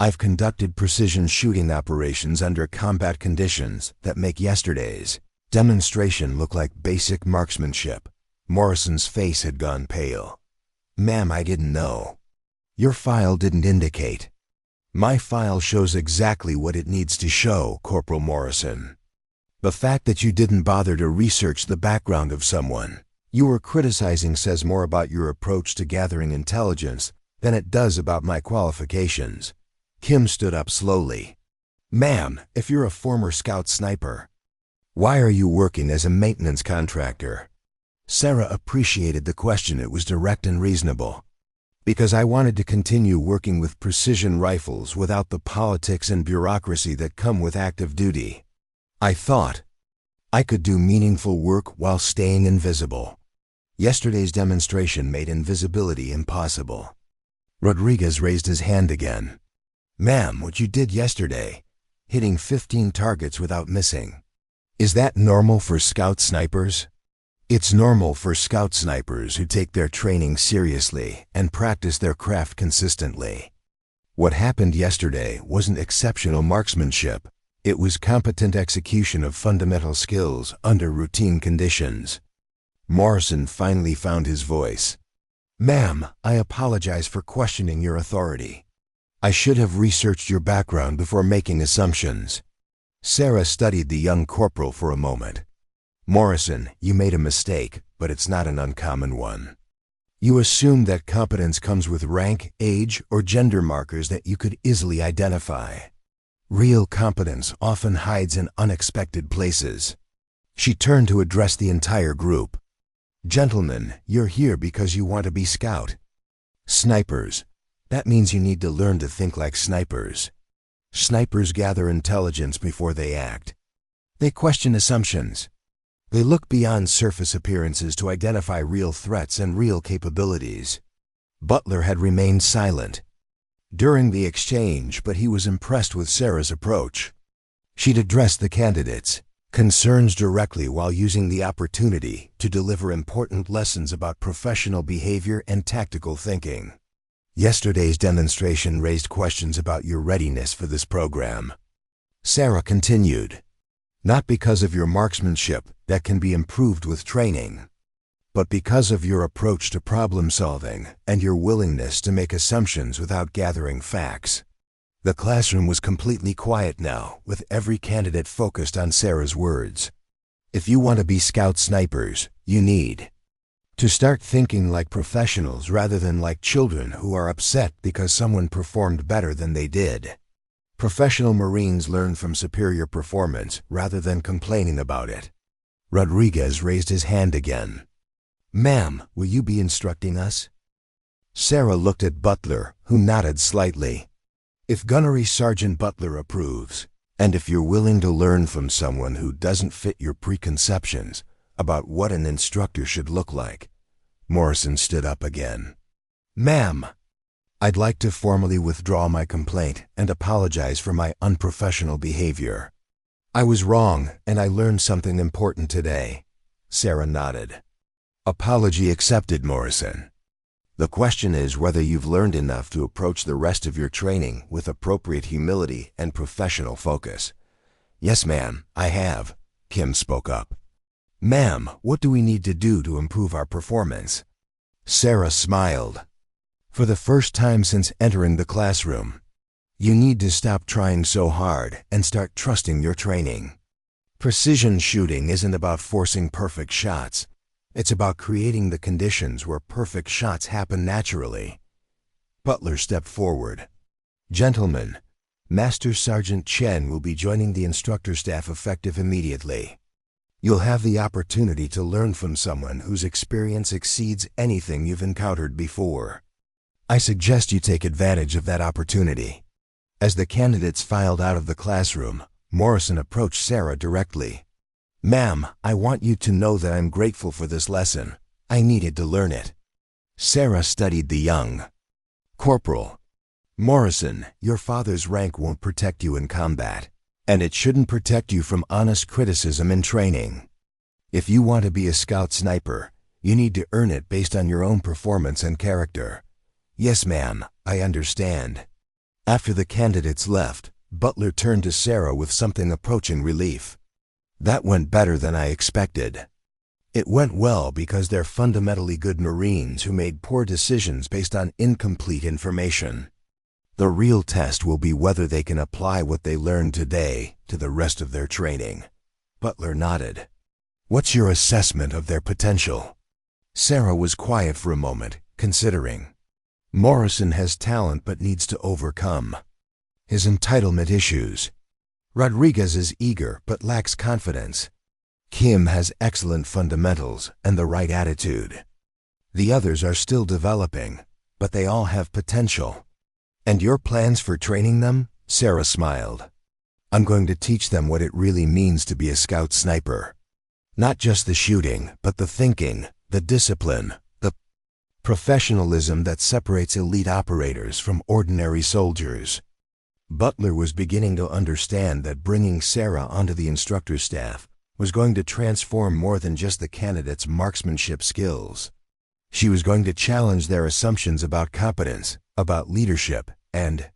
I've conducted precision shooting operations under combat conditions that make yesterday's demonstration look like basic marksmanship." Morrison's face had gone pale. "Ma'am, I didn't know. Your file didn't indicate." "My file shows exactly what it needs to show, Corporal Morrison. The fact that you didn't bother to research the background of someone you were criticizing says more about your approach to gathering intelligence than it does about my qualifications." Kim stood up slowly. "Ma'am, if you're a former Scout Sniper, why are you working as a maintenance contractor?" Sarah appreciated the question. It was direct and reasonable. "Because I wanted to continue working with precision rifles without the politics and bureaucracy that come with active duty. I thought I could do meaningful work while staying invisible. Yesterday's demonstration made invisibility impossible." Rodriguez raised his hand again. "Ma'am, what you did yesterday, hitting 15 targets without missing, is that normal for Scout Snipers?" "It's normal for Scout Snipers who take their training seriously and practice their craft consistently. What happened yesterday wasn't exceptional marksmanship. It was competent execution of fundamental skills under routine conditions. Morrison finally found his voice. "Ma'am, I apologize for questioning your authority. I should have researched your background before making assumptions." Sarah studied the young corporal for a moment. "Morrison, you made a mistake, but it's not an uncommon one. You assumed that competence comes with rank, age, or gender markers that you could easily identify. Real competence often hides in unexpected places." She turned to address the entire group. "Gentlemen, you're here because you want to be scout. Snipers. That means you need to learn to think like snipers. Snipers gather intelligence before they act. They question assumptions. They look beyond surface appearances to identify real threats and real capabilities." Butler had remained silent during the exchange, but he was impressed with Sarah's approach. She'd addressed the candidates' concerns directly while using the opportunity to deliver important lessons about professional behavior and tactical thinking. "Yesterday's demonstration raised questions about your readiness for this program," Sarah continued. "Not because of your marksmanship that can be improved with training, but because of your approach to problem solving and your willingness to make assumptions without gathering facts." The classroom was completely quiet now, with every candidate focused on Sarah's words. "If you want to be scout snipers, you need to start thinking like professionals rather than like children who are upset because someone performed better than they did. Professional Marines learn from superior performance rather than complaining about it." Rodriguez raised his hand again. "Ma'am, will you be instructing us?" Sarah looked at Butler, who nodded slightly. "If Gunnery Sergeant Butler approves, and if you're willing to learn from someone who doesn't fit your preconceptions about what an instructor should look like." Morrison stood up again. "Ma'am, I'd like to formally withdraw my complaint and apologize for my unprofessional behavior. I was wrong, and I learned something important today." Sarah nodded. "Apology accepted, Morrison. The question is whether you've learned enough to approach the rest of your training with appropriate humility and professional focus." "Yes, ma'am, I have," Kim spoke up. "Ma'am, what do we need to do to improve our performance?" Sarah smiled. "For the first time since entering the classroom, you need to stop trying so hard and start trusting your training. Precision shooting isn't about forcing perfect shots. It's about creating the conditions where perfect shots happen naturally." Butler stepped forward. "Gentlemen, Master Sergeant Chen will be joining the instructor staff effective immediately. You'll have the opportunity to learn from someone whose experience exceeds anything you've encountered before. I suggest you take advantage of that opportunity." As the candidates filed out of the classroom, Morrison approached Sarah directly. "Ma'am, I want you to know that I'm grateful for this lesson. I needed to learn it." Sarah studied the young corporal. "Morrison, your father's rank won't protect you in combat, and it shouldn't protect you from honest criticism in training. If you want to be a scout sniper, you need to earn it based on your own performance and character." "Yes, ma'am, I understand." After the candidates left, Butler turned to Sarah with something approaching relief. "That went better than I expected." "It went well because they're fundamentally good Marines who made poor decisions based on incomplete information. The real test will be whether they can apply what they learned today to the rest of their training." Butler nodded. "What's your assessment of their potential?" Sarah was quiet for a moment, considering. "Morrison has talent but needs to overcome his entitlement issues. Rodriguez is eager but lacks confidence. Kim has excellent fundamentals and the right attitude. The others are still developing, but they all have potential." "And your plans for training them?" Sarah smiled. "I'm going to teach them what it really means to be a scout sniper. Not just the shooting, but the thinking, the discipline, the professionalism that separates elite operators from ordinary soldiers." Butler was beginning to understand that bringing Sarah onto the instructor staff was going to transform more than just the candidates' marksmanship skills. She was going to challenge their assumptions about competence, about leadership, and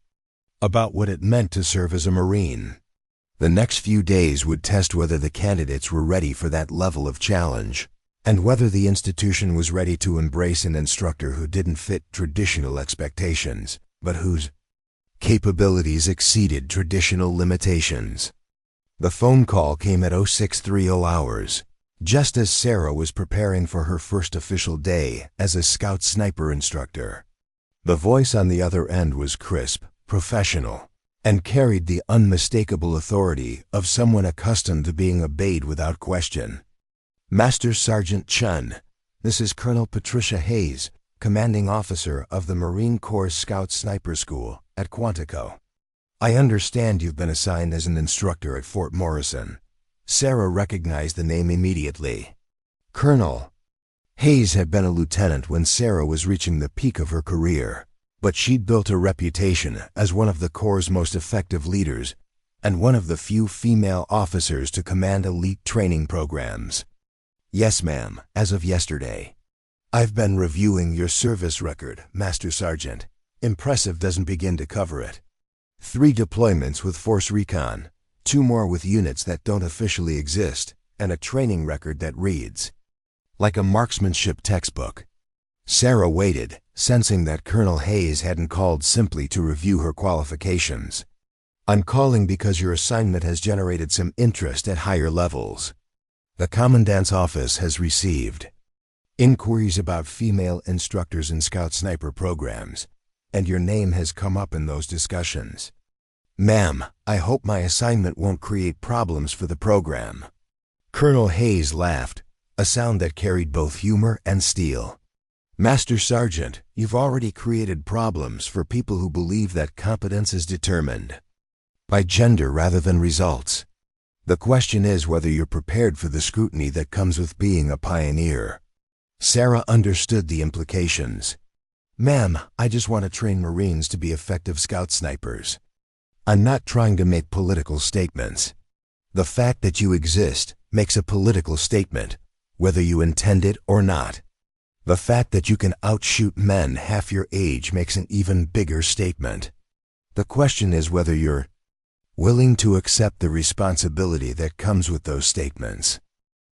about what it meant to serve as a Marine. The next few days would test whether the candidates were ready for that level of challenge, and whether the institution was ready to embrace an instructor who didn't fit traditional expectations, but whose capabilities exceeded traditional limitations. The phone call came at 0630 hours, just as Sarah was preparing for her first official day as a Scout sniper instructor. The voice on the other end was crisp, professional, and carried the unmistakable authority of someone accustomed to being obeyed without question. Master Sergeant Chen, this is Colonel Patricia Hayes, commanding officer of the Marine Corps Scout Sniper School at Quantico. I understand you've been assigned as an instructor at Fort Morrison. Sarah recognized the name immediately. Colonel Hayes had been a lieutenant when Sarah was reaching the peak of her career, but she'd built a reputation as one of the Corps' most effective leaders and one of the few female officers to command elite training programs. Yes, ma'am, as of yesterday. I've been reviewing your service record, Master Sergeant. Impressive doesn't begin to cover it. 3 deployments with Force Recon, 2 more with units that don't officially exist, and a training record that reads like a marksmanship textbook. Sarah waited, sensing that Colonel Hayes hadn't called simply to review her qualifications. I'm calling because your assignment has generated some interest at higher levels. The Commandant's office has received inquiries about female instructors in Scout Sniper programs, and your name has come up in those discussions. Ma'am, I hope my assignment won't create problems for the program. Colonel Hayes laughed, a sound that carried both humor and steel. Master Sergeant, you've already created problems for people who believe that competence is determined by gender rather than results. The question is whether you're prepared for the scrutiny that comes with being a pioneer. Sarah understood the implications. Ma'am, I just want to train Marines to be effective Scout snipers. I'm not trying to make political statements. The fact that you exist makes a political statement, whether you intend it or not. The fact that you can outshoot men half your age makes an even bigger statement. The question is whether you're willing to accept the responsibility that comes with those statements.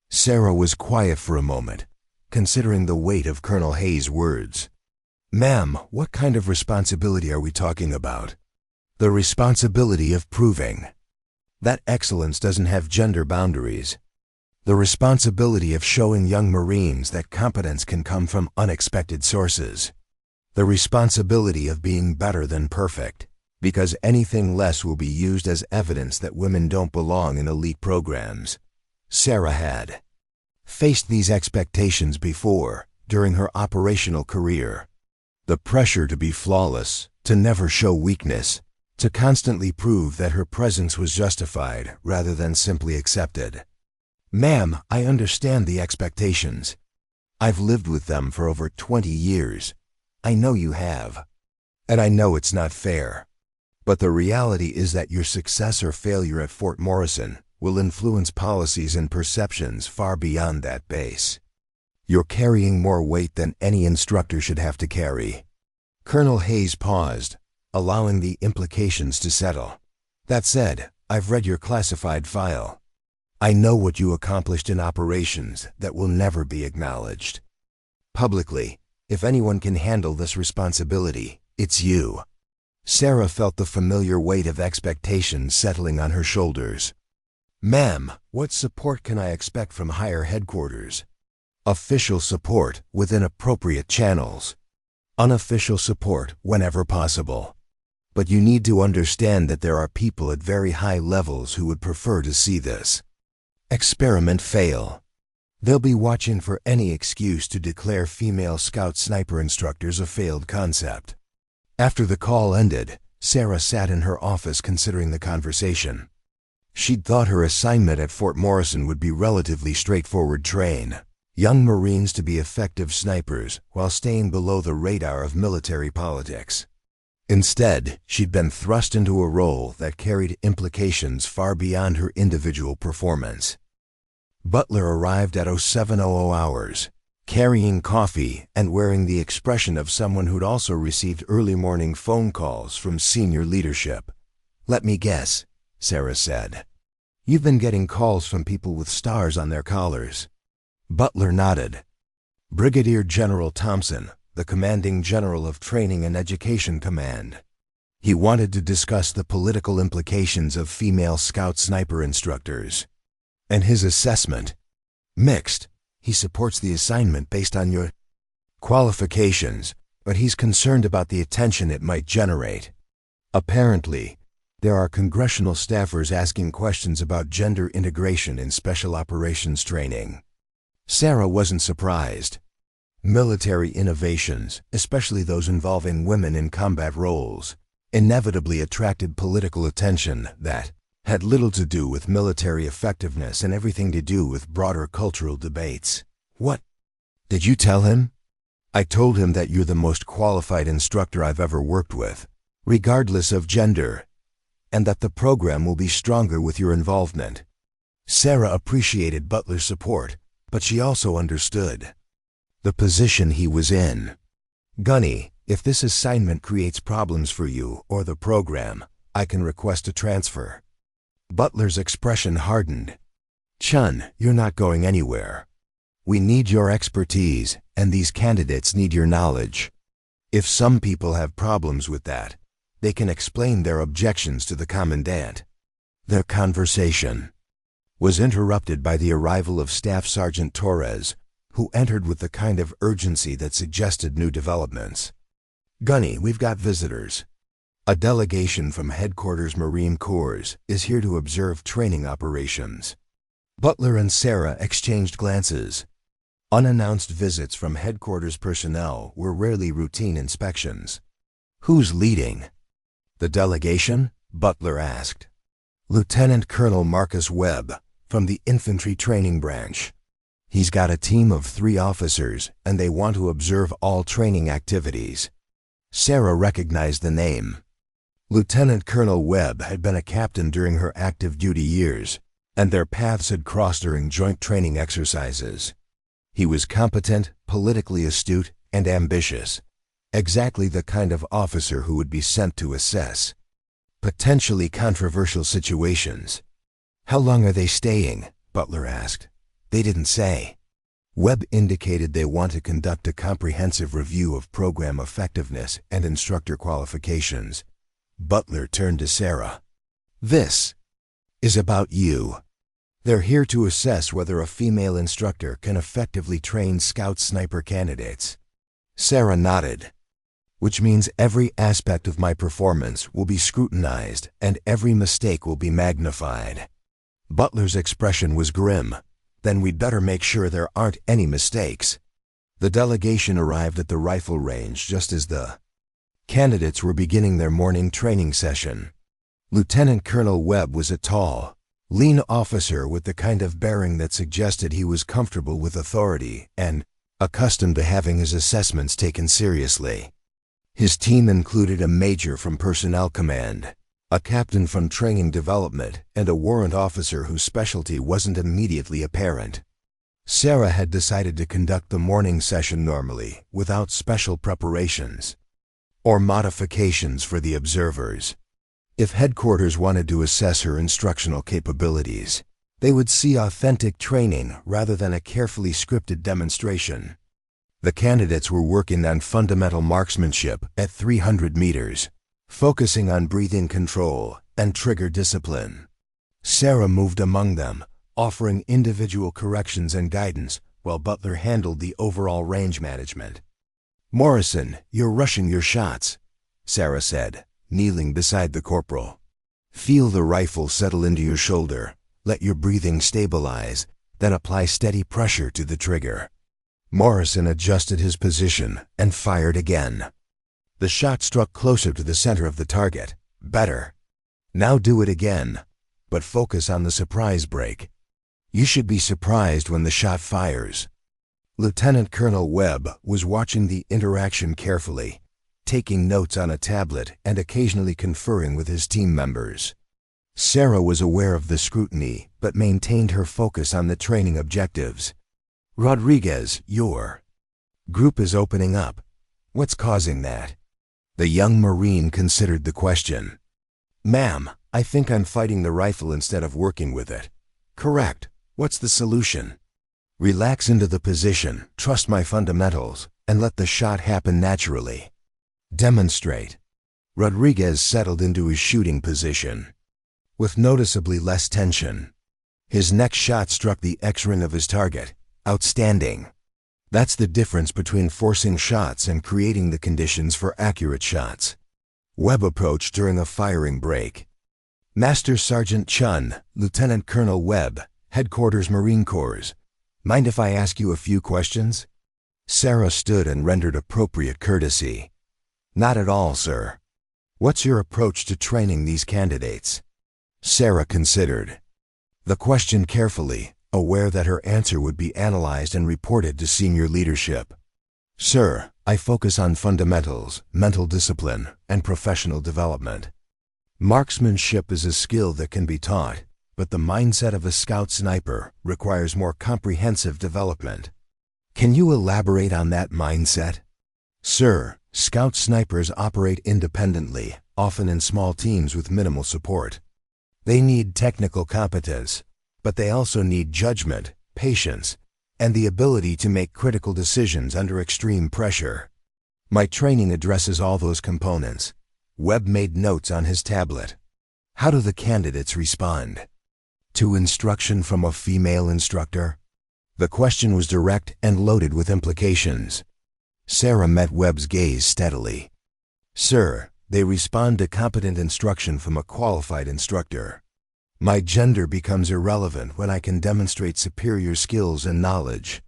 Sarah was quiet for a moment, considering the weight of Colonel Hayes' words. Ma'am, what kind of responsibility are we talking about? The responsibility of proving that excellence doesn't have gender boundaries. The responsibility of showing young Marines that competence can come from unexpected sources. The responsibility of being better than perfect, because anything less will be used as evidence that women don't belong in elite programs. Sarah had faced these expectations before, during her operational career. The pressure to be flawless, to never show weakness, to constantly prove that her presence was justified rather than simply accepted. Ma'am, I understand the expectations. I've lived with them for over 20 years. I know you have. And I know it's not fair. But the reality is that your success or failure at Fort Morrison will influence policies and perceptions far beyond that base. You're carrying more weight than any instructor should have to carry. Colonel Hayes paused, allowing the implications to settle. That said, I've read your classified file. I know what you accomplished in operations that will never be acknowledged publicly. If anyone can handle this responsibility, it's you. Sarah felt the familiar weight of expectations settling on her shoulders. Ma'am, what support can I expect from higher headquarters? Official support within appropriate channels. Unofficial support whenever possible. But you need to understand that there are people at very high levels who would prefer to see this experiment fail. They'll be watching for any excuse to declare female Scout sniper instructors a failed concept. After the call ended, Sarah sat in her office considering the conversation. She'd thought her assignment at Fort Morrison would be relatively straightforward: train young Marines to be effective snipers while staying below the radar of military politics. Instead, she'd been thrust into a role that carried implications far beyond her individual performance. Butler arrived at 0700 hours, carrying coffee and wearing the expression of someone who'd also received early morning phone calls from senior leadership. Let me guess, Sarah said. You've been getting calls from people with stars on their collars. Butler nodded. Brigadier General Thompson, the commanding general of Training and Education Command. He wanted to discuss the political implications of female scout sniper instructors. And his assessment? Mixed. He supports the assignment based on your qualifications, but he's concerned about the attention it might generate. Apparently, there are congressional staffers asking questions about gender integration in special operations training. Sarah wasn't surprised. Military innovations, especially those involving women in combat roles, inevitably attracted political attention that had little to do with military effectiveness and everything to do with broader cultural debates. What? Did you tell him? I told him that you're the most qualified instructor I've ever worked with, regardless of gender, and that the program will be stronger with your involvement. Sarah appreciated Butler's support, but she also understood the position he was in. Gunny, if this assignment creates problems for you or the program, I can request a transfer. Butler's expression hardened. Chun, you're not going anywhere. We need your expertise, and these candidates need your knowledge. If some people have problems with that, they can explain their objections to the commandant. Their conversation was interrupted by the arrival of Staff Sergeant Torres, who entered with the kind of urgency that suggested new developments. Gunny, we've got visitors. A delegation from Headquarters Marine Corps is here to observe training operations. Butler and Sarah exchanged glances. Unannounced visits from headquarters personnel were rarely routine inspections. Who's leading the delegation? Butler asked. Lieutenant Colonel Marcus Webb, from the Infantry Training Branch. He's got a team of 3 officers, and they want to observe all training activities. Sarah recognized the name. Lieutenant Colonel Webb had been a captain during her active duty years, and their paths had crossed during joint training exercises. He was competent, politically astute, and ambitious, exactly the kind of officer who would be sent to assess potentially controversial situations. How long are they staying? Butler asked. They didn't say. Webb indicated they want to conduct a comprehensive review of program effectiveness and instructor qualifications. Butler turned to Sarah. This is about you. They're here to assess whether a female instructor can effectively train scout sniper candidates. Sarah nodded. Which means every aspect of my performance will be scrutinized and every mistake will be magnified. Butler's expression was grim. Then we'd better make sure there aren't any mistakes. The delegation arrived at the rifle range just as the candidates were beginning their morning training session. Lieutenant Colonel Webb was a tall, lean officer with the kind of bearing that suggested he was comfortable with authority and accustomed to having his assessments taken seriously. His team included a major from Personnel Command, a captain from Training Development, and a warrant officer whose specialty wasn't immediately apparent. Sarah had decided to conduct the morning session normally, without special preparations or modifications for the observers. If headquarters wanted to assess her instructional capabilities, they would see authentic training rather than a carefully scripted demonstration. The candidates were working on fundamental marksmanship at 300 meters, focusing on breathing control and trigger discipline. Sarah moved among them, offering individual corrections and guidance while Butler handled the overall range management. Morrison, you're rushing your shots, Sarah said, kneeling beside the corporal. Feel the rifle settle into your shoulder, let your breathing stabilize, then apply steady pressure to the trigger. Morrison adjusted his position and fired again. The shot struck closer to the center of the target. Better. Now do it again, but focus on the surprise break. You should be surprised when the shot fires. Lieutenant Colonel Webb was watching the interaction carefully, taking notes on a tablet and occasionally conferring with his team members. Sarah was aware of the scrutiny, but maintained her focus on the training objectives. Rodriguez, your group is opening up. What's causing that? The young Marine considered the question. Ma'am, I think I'm fighting the rifle instead of working with it. Correct. What's the solution? Relax into the position, trust my fundamentals, and let the shot happen naturally. Demonstrate. Rodriguez settled into his shooting position, with noticeably less tension. His next shot struck the X-ring of his target. Outstanding. That's the difference between forcing shots and creating the conditions for accurate shots. Webb approached during a firing break. Master Sergeant Chun, Lieutenant Colonel Webb, Headquarters Marine Corps. Mind if I ask you a few questions? Sarah stood and rendered appropriate courtesy. Not at all, sir. What's your approach to training these candidates? Sarah considered the question carefully, aware that her answer would be analyzed and reported to senior leadership. Sir, I focus on fundamentals, mental discipline, and professional development. Marksmanship is a skill that can be taught, but the mindset of a scout sniper requires more comprehensive development. Can you elaborate on that mindset? Sir, scout snipers operate independently, often in small teams with minimal support. They need technical competence, but they also need judgment, patience, and the ability to make critical decisions under extreme pressure. My training addresses all those components. Webb made notes on his tablet. How do the candidates respond to instruction from a female instructor? The question was direct and loaded with implications. Sarah met Webb's gaze steadily. Sir, they respond to competent instruction from a qualified instructor. My gender becomes irrelevant when I can demonstrate superior skills and knowledge.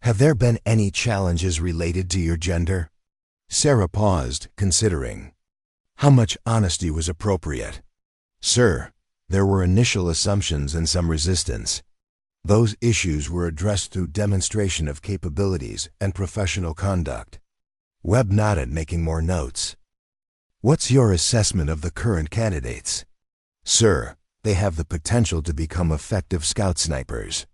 Have there been any challenges related to your gender? Sarah paused, considering. How much honesty was appropriate? Sir, there were initial assumptions and some resistance. Those issues were addressed through demonstration of capabilities and professional conduct. Webb nodded, making more notes. What's your assessment of the current candidates? Sir, they have the potential to become effective scout snipers.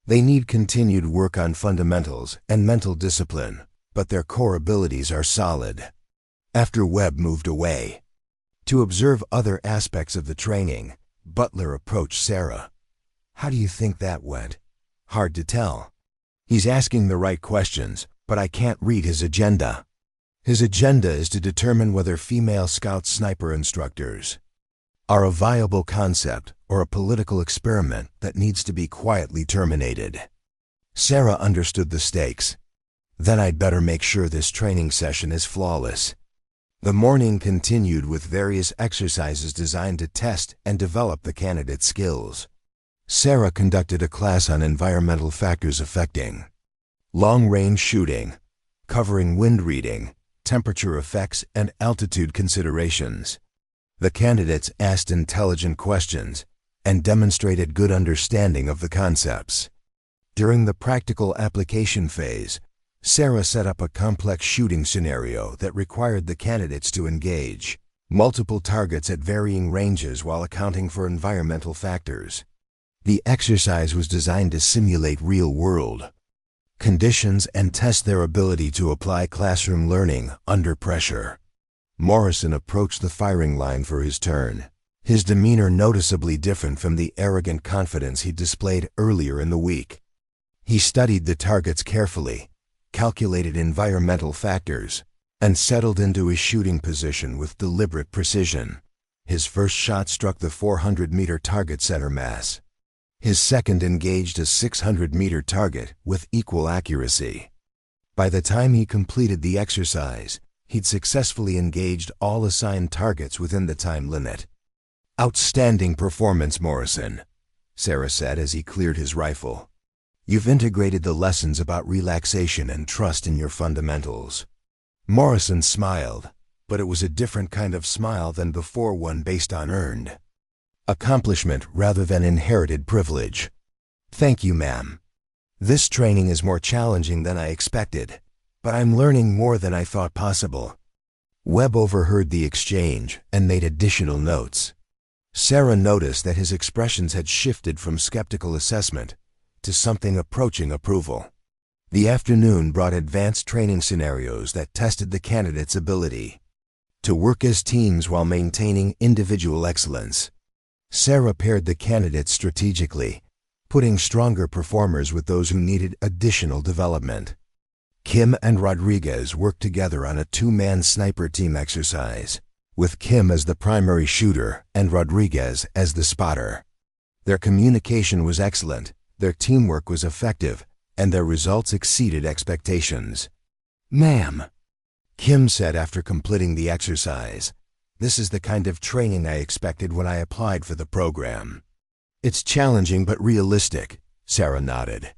They need continued work on fundamentals and mental discipline, but their core abilities are solid. After Webb moved away to observe other aspects of the training, Butler approached Sarah. How do you think that went? Hard to tell. He's asking the right questions, but I can't read his agenda. His agenda is to determine whether female scout sniper instructors are a viable concept or a political experiment that needs to be quietly terminated. Sarah understood the stakes. Then I'd better make sure this training session is flawless. The morning continued with various exercises designed to test and develop the candidate's skills. Sarah conducted a class on environmental factors affecting long-range shooting, covering wind reading, temperature effects, and altitude considerations. The candidates asked intelligent questions and demonstrated good understanding of the concepts. During the practical application phase, Sarah set up a complex shooting scenario that required the candidates to engage multiple targets at varying ranges while accounting for environmental factors. The exercise was designed to simulate real-world conditions and test their ability to apply classroom learning under pressure. Morrison approached the firing line for his turn, his demeanor noticeably different from the arrogant confidence he displayed earlier in the week. He studied the targets carefully, calculated environmental factors, and settled into his shooting position with deliberate precision. His first shot struck the 400-meter target center mass. His second engaged a 600-meter target with equal accuracy. By the time he completed the exercise, he'd successfully engaged all assigned targets within the time limit. Outstanding performance, Morrison, Sarah said as he cleared his rifle. You've integrated the lessons about relaxation and trust in your fundamentals. Morrison smiled, but it was a different kind of smile than before, one based on earned accomplishment rather than inherited privilege. Thank you, ma'am. This training is more challenging than I expected, but I'm learning more than I thought possible. Webb overheard the exchange and made additional notes. Sarah noticed that his expressions had shifted from skeptical assessment to something approaching approval. The afternoon brought advanced training scenarios that tested the candidates' ability to work as teams while maintaining individual excellence. Sarah paired the candidates strategically, putting stronger performers with those who needed additional development. Kim and Rodriguez worked together on a two-man sniper team exercise, with Kim as the primary shooter and Rodriguez as the spotter. Their communication was excellent, their teamwork was effective, and their results exceeded expectations. "Ma'am," Kim said after completing the exercise, "this is the kind of training I expected when I applied for the program." "It's challenging but realistic," Sarah nodded.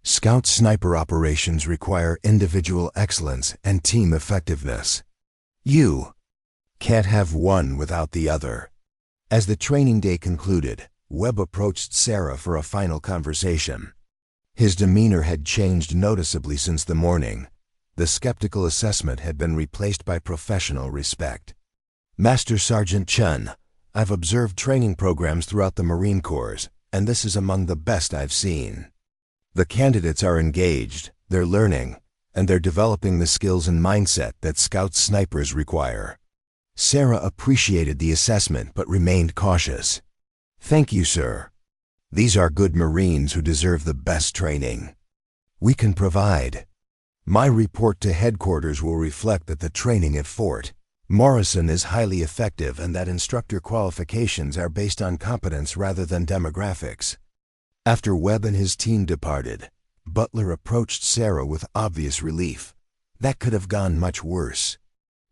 "Scout sniper operations require individual excellence and team effectiveness. You can't have one without the other." As the training day concluded, Webb approached Sarah for a final conversation. His demeanor had changed noticeably since the morning. The skeptical assessment had been replaced by professional respect. "Master Sergeant Chen, I've observed training programs throughout the Marine Corps, and this is among the best I've seen. The candidates are engaged, they're learning, and they're developing the skills and mindset that Scout snipers require." Sarah appreciated the assessment but remained cautious. "Thank you, sir. These are good Marines who deserve the best training. We can provide. My report to headquarters will reflect that the training at Fort Morrison is highly effective and that instructor qualifications are based on competence rather than demographics." After Webb and his team departed, Butler approached Sarah with obvious relief. "That could have gone much worse."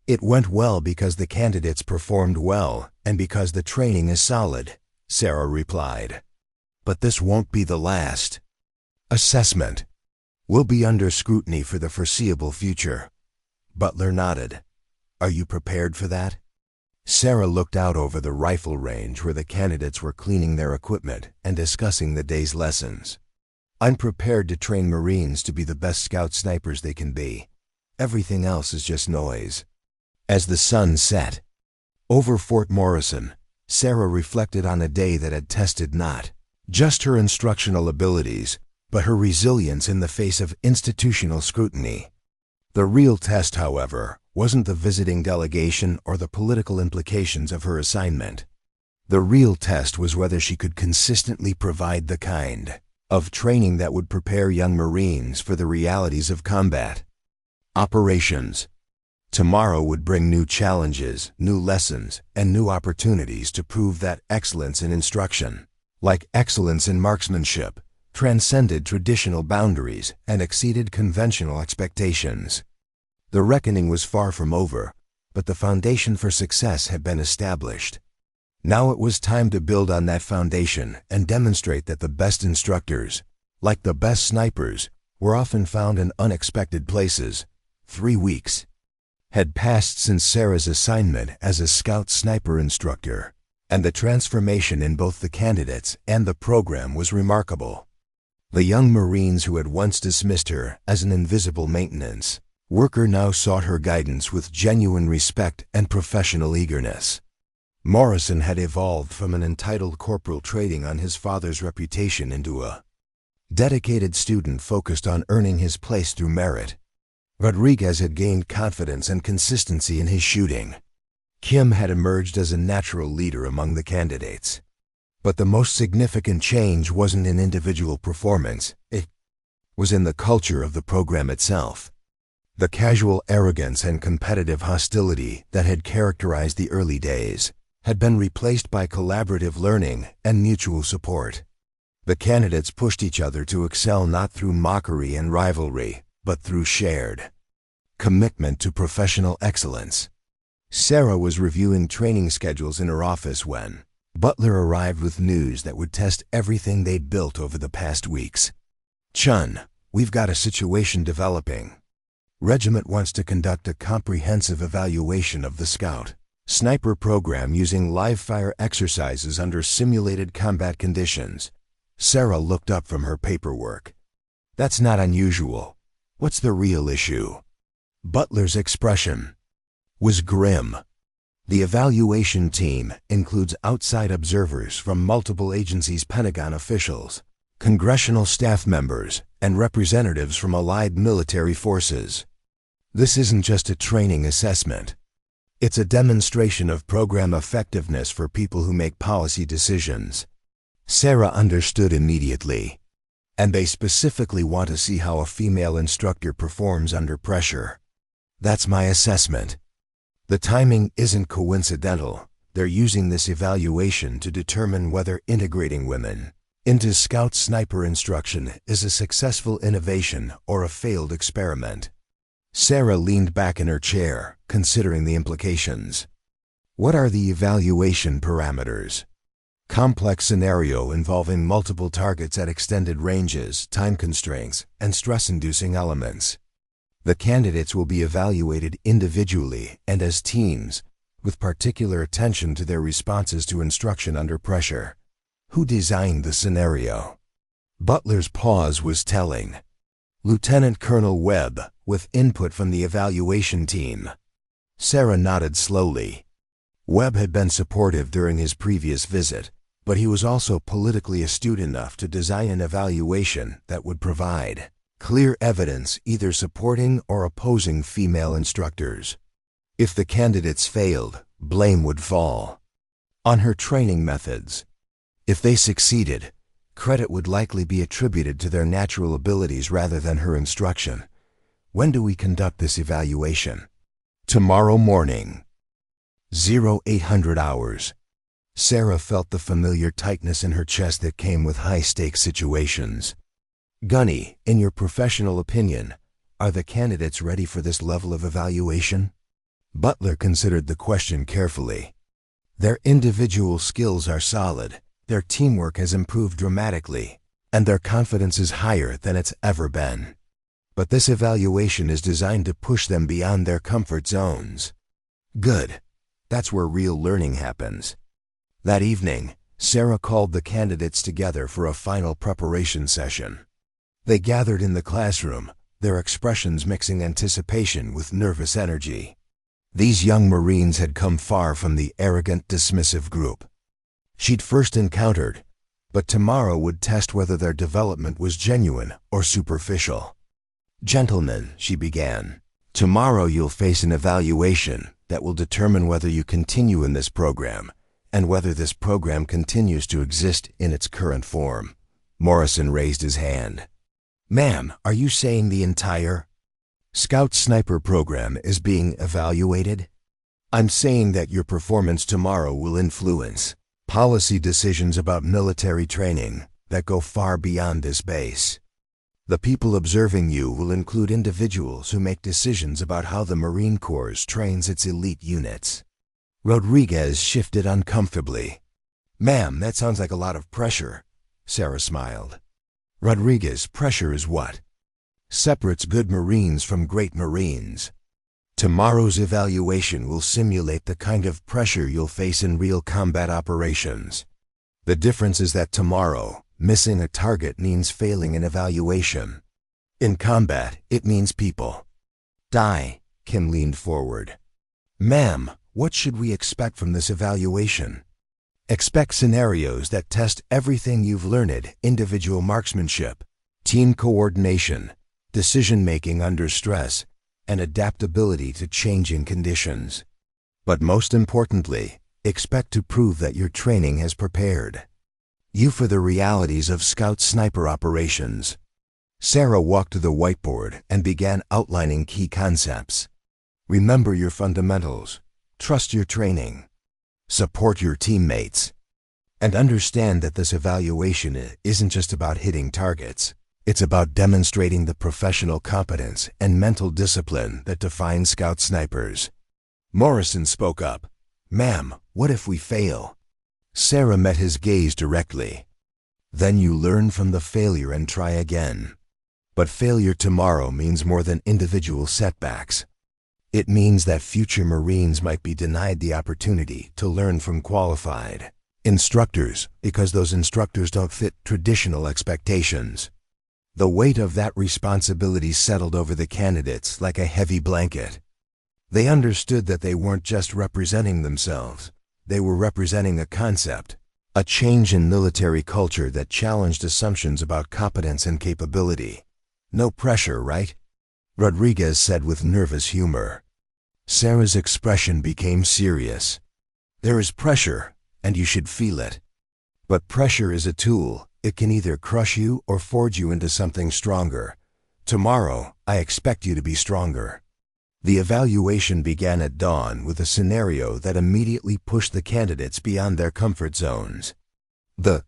"It went well because the candidates performed well and because the training is solid," Sarah replied. "But this won't be the last assessment. We'll be under scrutiny for the foreseeable future." Butler nodded. "Are you prepared for that?" Sarah looked out over the rifle range where the candidates were cleaning their equipment and discussing the day's lessons. "I'm prepared to train Marines to be the best Scout snipers they can be. Everything else is just noise." As the sun set over Fort Morrison, Sarah reflected on a day that had tested not just her instructional abilities, but her resilience in the face of institutional scrutiny. The real test, however, wasn't the visiting delegation or the political implications of her assignment. The real test was whether she could consistently provide the kind of training that would prepare young Marines for the realities of combat operations. Tomorrow would bring new challenges, new lessons, and new opportunities to prove that excellence in instruction, like excellence in marksmanship, transcended traditional boundaries and exceeded conventional expectations. The reckoning was far from over, but the foundation for success had been established. Now it was time to build on that foundation and demonstrate that the best instructors, like the best snipers, were often found in unexpected places. 3 weeks had passed since Sarah's assignment as a Scout sniper instructor, and the transformation in both the candidates and the program was remarkable. The young Marines who had once dismissed her as an invisible maintenance worker now sought her guidance with genuine respect and professional eagerness. Morrison had evolved from an entitled corporal trading on his father's reputation into a dedicated student focused on earning his place through merit. Rodriguez had gained confidence and consistency in his shooting. Kim had emerged as a natural leader among the candidates. But the most significant change wasn't in individual performance, it was in the culture of the program itself. The casual arrogance and competitive hostility that had characterized the early days had been replaced by collaborative learning and mutual support. The candidates pushed each other to excel not through mockery and rivalry, but through shared commitment to professional excellence. Sarah was reviewing training schedules in her office when Butler arrived with news that would test everything they'd built over the past weeks. "Chun, we've got a situation developing. Regiment wants to conduct a comprehensive evaluation of the Scout sniper program using live-fire exercises under simulated combat conditions." Sarah looked up from her paperwork. "That's not unusual. What's the real issue?" Butler's expression was grim. "The evaluation team includes outside observers from multiple agencies, Pentagon officials, congressional staff members, and representatives from allied military forces. This isn't just a training assessment. It's a demonstration of program effectiveness for people who make policy decisions. Sarah understood immediately. And they specifically want to see how a female instructor performs under pressure. That's my assessment. The timing isn't coincidental. They're using this evaluation to determine whether integrating women into Scout Sniper instruction is a successful innovation or a failed experiment. Sarah leaned back in her chair, considering the implications. What are the evaluation parameters? Complex scenario involving multiple targets at extended ranges, time constraints, and stress-inducing elements. The candidates will be evaluated individually and as teams, with particular attention to their responses to instruction under pressure. Who designed the scenario? Butler's pause was telling. Lieutenant Colonel Webb, with input from the evaluation team. Sarah nodded slowly. Webb had been supportive during his previous visit, but he was also politically astute enough to design an evaluation that would provide clear evidence either supporting or opposing female instructors. If the candidates failed, blame would fall on her training methods. If they succeeded, credit would likely be attributed to their natural abilities rather than her instruction. When do we conduct this evaluation? Tomorrow morning. 0800 hours. Sarah felt the familiar tightness in her chest that came with high-stakes situations. Gunny, in your professional opinion, are the candidates ready for this level of evaluation? Butler considered the question carefully. Their individual skills are solid, their teamwork has improved dramatically, and their confidence is higher than it's ever been. But this evaluation is designed to push them beyond their comfort zones. Good. That's where real learning happens. That evening, Sarah called the candidates together for a final preparation session. They gathered in the classroom, their expressions mixing anticipation with nervous energy. These young Marines had come far from the arrogant, dismissive group she'd first encountered, but tomorrow would test whether their development was genuine or superficial. Gentlemen, she began, tomorrow you'll face an evaluation that will determine whether you continue in this program and whether this program continues to exist in its current form. Morrison raised his hand. Ma'am, are you saying the entire Scout Sniper program is being evaluated? I'm saying that your performance tomorrow will influence policy decisions about military training that go far beyond this base. The people observing you will include individuals who make decisions about how the Marine Corps trains its elite units. Rodriguez shifted uncomfortably. Ma'am, that sounds like a lot of pressure. Sarah smiled. Rodriguez, pressure is what separates good Marines from great Marines. Tomorrow's evaluation will simulate the kind of pressure you'll face in real combat operations. The difference is that tomorrow, missing a target means failing an evaluation. In combat, it means people die. Kim leaned forward. Ma'am, what should we expect from this evaluation? Expect scenarios that test everything you've learned: individual marksmanship, team coordination, decision-making under stress, and adaptability to changing conditions. But most importantly, expect to prove that your training has prepared you for the realities of Scout Sniper operations. Sarah walked to the whiteboard and began outlining key concepts. Remember your fundamentals, trust your training, support your teammates, and understand that this evaluation isn't just about hitting targets. It's about demonstrating the professional competence and mental discipline that define Scout Snipers. Morrison spoke up. Ma'am, what if we fail? Sarah met his gaze directly. Then you learn from the failure and try again. But failure tomorrow means more than individual setbacks. It means that future Marines might be denied the opportunity to learn from qualified instructors because those instructors don't fit traditional expectations. The weight of that responsibility settled over the candidates like a heavy blanket. They understood that they weren't just representing themselves. They were representing a concept, a change in military culture that challenged assumptions about competence and capability. No pressure, right? Rodriguez said with nervous humor. Sarah's expression became serious. There is pressure, and you should feel it. But pressure is a tool. It can either crush you or forge you into something stronger. Tomorrow, I expect you to be stronger. The evaluation began at dawn with a scenario that immediately pushed the candidates beyond their comfort zones. The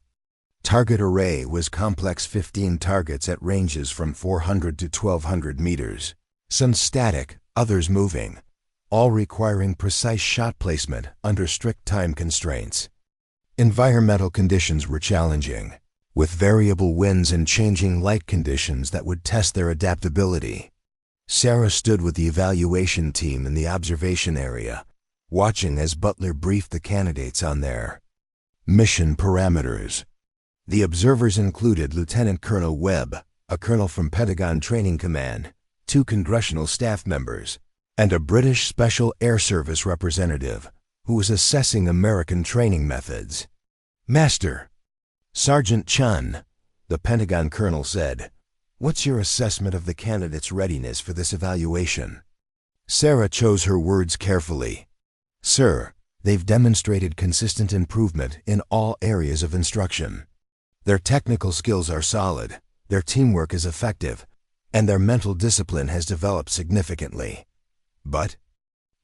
target array was complex 15 targets at ranges from 400 to 1200 meters, some static, others moving, all requiring precise shot placement under strict time constraints. Environmental conditions were challenging, with variable winds and changing light conditions that would test their adaptability. Sarah stood with the evaluation team in the observation area, watching as Butler briefed the candidates on their mission parameters. The observers included Lieutenant Colonel Webb, a colonel from Pentagon Training Command, 2 congressional staff members, and a British Special Air Service representative who was assessing American training methods. "Master," Sergeant Chen, the Pentagon colonel said, "what's your assessment of the candidates' readiness for this evaluation?" Sarah chose her words carefully. "Sir, they've demonstrated consistent improvement in all areas of instruction. Their technical skills are solid, their teamwork is effective, and their mental discipline has developed significantly." "But?"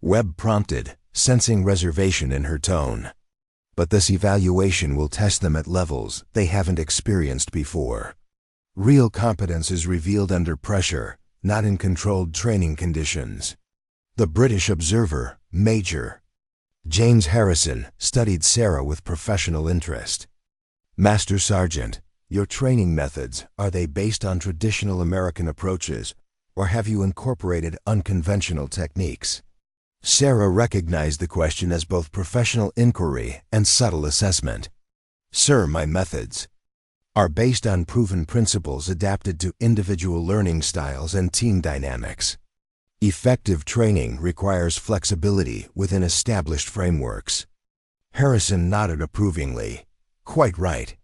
Webb prompted, sensing reservation in her tone. "But this evaluation will test them at levels they haven't experienced before. Real competence is revealed under pressure, not in controlled training conditions." The British observer, Major James Harrison, studied Sarah with professional interest. "Master Sergeant, your training methods, are they based on traditional American approaches, or have you incorporated unconventional techniques?" Sarah recognized the question as both professional inquiry and subtle assessment. "Sir, my methods are based on proven principles adapted to individual learning styles and team dynamics. Effective training requires flexibility within established frameworks." Harrison nodded approvingly. "Quite right.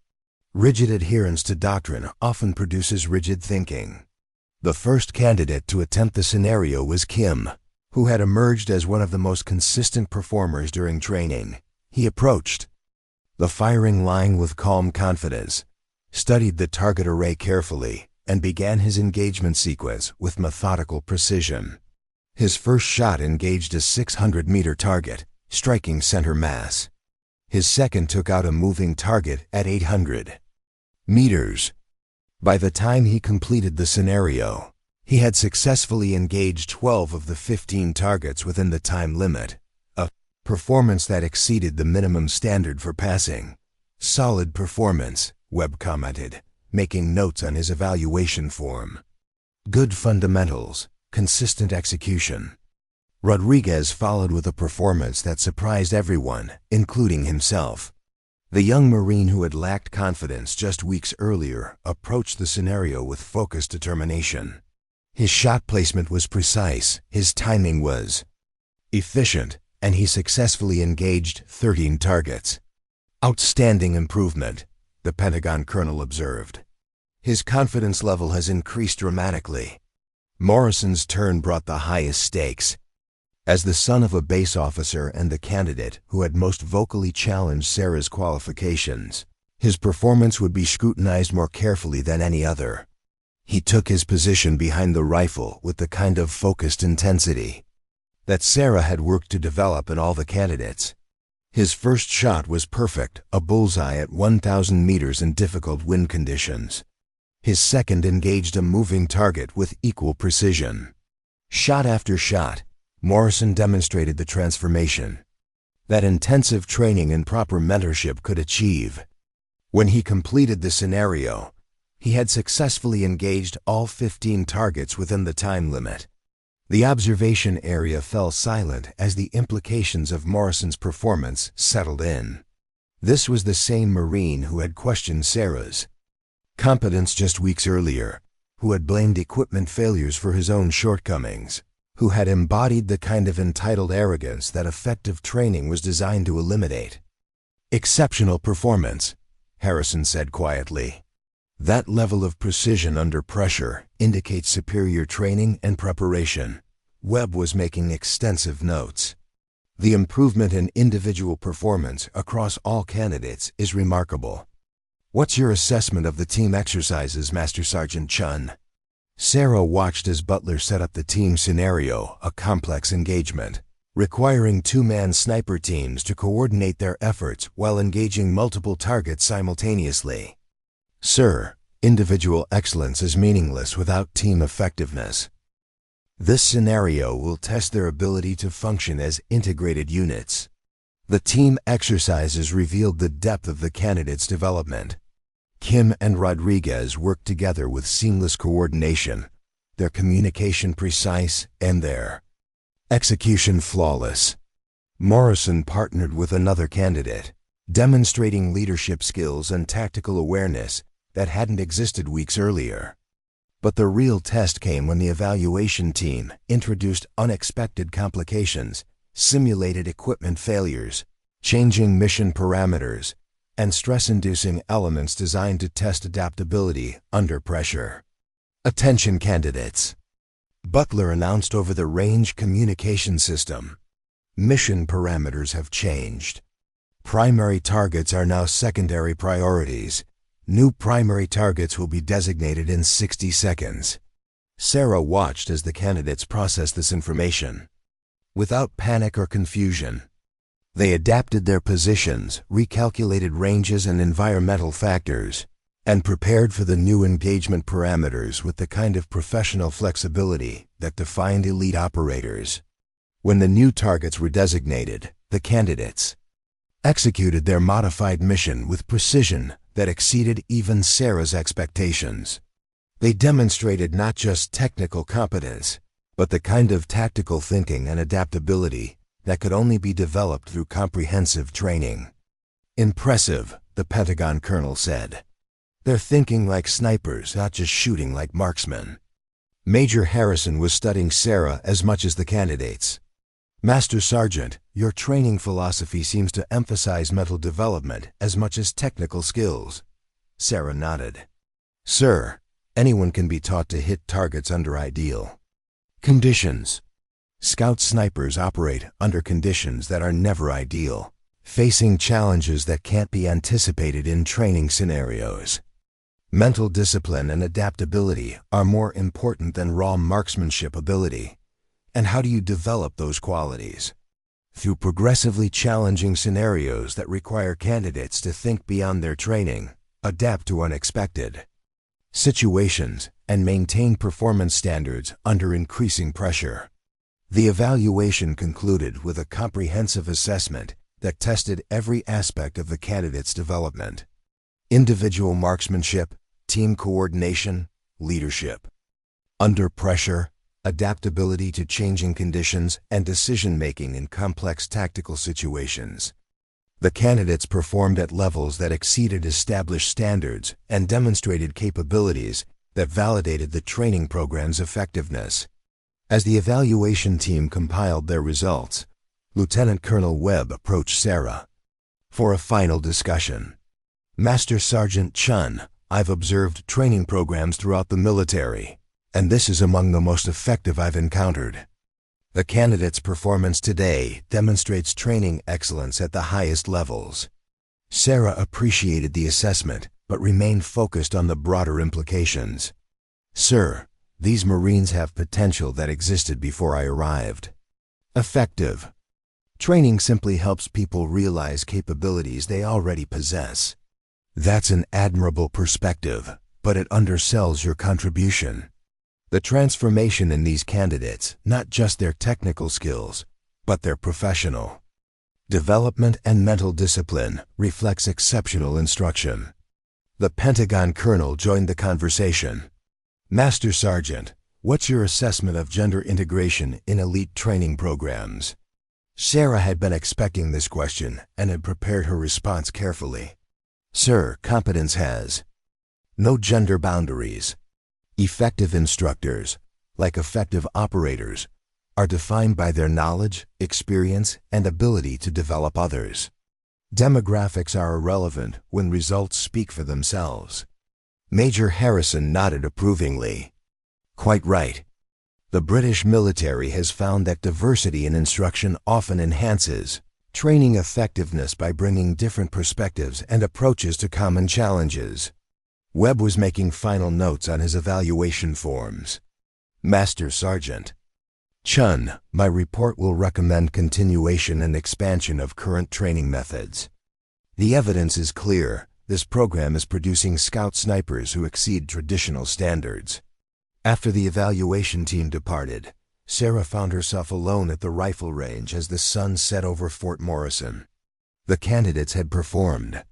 Rigid adherence to doctrine often produces rigid thinking." The first candidate to attempt the scenario was Kim, who had emerged as one of the most consistent performers during training. He approached the firing line with calm confidence, studied the target array carefully, and began his engagement sequence with methodical precision. His first shot engaged a 600-meter target, striking center mass. His second took out a moving target at 800 meters. By the time he completed the scenario, he had successfully engaged 12 of the 15 targets within the time limit, a performance that exceeded the minimum standard for passing. "Solid performance," Webb commented, making notes on his evaluation form. "Good fundamentals, consistent execution." Rodriguez followed with a performance that surprised everyone, including himself. The young Marine who had lacked confidence just weeks earlier approached the scenario with focused determination. His shot placement was precise, his timing was efficient, and he successfully engaged 13 targets. "Outstanding improvement," the Pentagon colonel observed. "His confidence level has increased dramatically." Morrison's turn brought the highest stakes. As the son of a base officer and the candidate who had most vocally challenged Sarah's qualifications, his performance would be scrutinized more carefully than any other. He took his position behind the rifle with the kind of focused intensity that Sarah had worked to develop in all the candidates. His first shot was perfect, a bullseye at 1,000 meters in difficult wind conditions. His second engaged a moving target with equal precision. Shot after shot, Morrison demonstrated the transformation that intensive training and proper mentorship could achieve. When he completed the scenario, he had successfully engaged all 15 targets within the time limit. The observation area fell silent as the implications of Morrison's performance settled in. This was the same Marine who had questioned Sarah's competence just weeks earlier, who had blamed equipment failures for his own shortcomings, who had embodied the kind of entitled arrogance that effective training was designed to eliminate. "Exceptional performance," Harrison said quietly. "That level of precision under pressure indicates superior training and preparation. Webb was making extensive notes. The improvement in individual performance across all candidates is remarkable. What's your assessment of the team exercises, Master Sergeant Chen? Sarah watched as Butler set up the team scenario, a complex engagement, requiring two-man sniper teams to coordinate their efforts while engaging multiple targets simultaneously. Sir, individual excellence is meaningless without team effectiveness. This scenario will test their ability to function as integrated units. The team exercises revealed the depth of the candidates' development. Kim and Rodriguez worked together with seamless coordination, their communication precise and their execution flawless. Morrison partnered with another candidate, demonstrating leadership skills and tactical awareness that hadn't existed weeks earlier. But the real test came when the evaluation team introduced unexpected complications, simulated equipment failures, changing mission parameters, and stress-inducing elements designed to test adaptability under pressure. Attention candidates! Butler announced over the range communication system. Mission parameters have changed. Primary targets are now secondary priorities. New primary targets will be designated in 60 seconds. Sarah watched as the candidates processed this information. Without panic or confusion, they adapted their positions, recalculated ranges and environmental factors, and prepared for the new engagement parameters with the kind of professional flexibility that defined elite operators. When the new targets were designated, the candidates executed their modified mission with precision that exceeded even Sarah's expectations. They demonstrated not just technical competence, but the kind of tactical thinking and adaptability that could only be developed through comprehensive training. Impressive, the Pentagon colonel said. They're thinking like snipers, not just shooting like marksmen. Major Harrison was studying Sarah as much as the candidates. Master Sergeant, your training philosophy seems to emphasize mental development as much as technical skills. Sarah nodded. Sir, anyone can be taught to hit targets under ideal conditions. Scout snipers operate under conditions that are never ideal, facing challenges that can't be anticipated in training scenarios. Mental discipline and adaptability are more important than raw marksmanship ability. And how do you develop those qualities? Through progressively challenging scenarios that require candidates to think beyond their training, adapt to unexpected situations, and maintain performance standards under increasing pressure. The evaluation concluded with a comprehensive assessment that tested every aspect of the candidate's development: individual marksmanship, team coordination, leadership. Under pressure, adaptability to changing conditions, and decision-making in complex tactical situations. The candidates performed at levels that exceeded established standards and demonstrated capabilities that validated the training program's effectiveness. As the evaluation team compiled their results, Lieutenant Colonel Webb approached Sarah for a final discussion. Master Sergeant Chen, I've observed training programs throughout the military, and this is among the most effective I've encountered. The candidate's performance today demonstrates training excellence at the highest levels. Sarah appreciated the assessment, but remained focused on the broader implications. Sir, these Marines have potential that existed before I arrived. Effective. Training simply helps people realize capabilities they already possess. That's an admirable perspective, but it undersells your contribution. The transformation in these candidates, not just their technical skills, but their professional development and mental discipline, reflects exceptional instruction. The Pentagon colonel joined the conversation. Master Sergeant, what's your assessment of gender integration in elite training programs? Sarah had been expecting this question and had prepared her response carefully. Sir, competence has no gender boundaries. Effective instructors, like effective operators, are defined by their knowledge, experience, and ability to develop others. Demographics are irrelevant when results speak for themselves. Major Harrison nodded approvingly. Quite right. The British military has found that diversity in instruction often enhances training effectiveness by bringing different perspectives and approaches to common challenges. Webb was making final notes on his evaluation forms. Master Sergeant Chun, my report will recommend continuation and expansion of current training methods. The evidence is clear. This program is producing scout snipers who exceed traditional standards. After the evaluation team departed, Sarah found herself alone at the rifle range as the sun set over Fort Morrison. The candidates had performed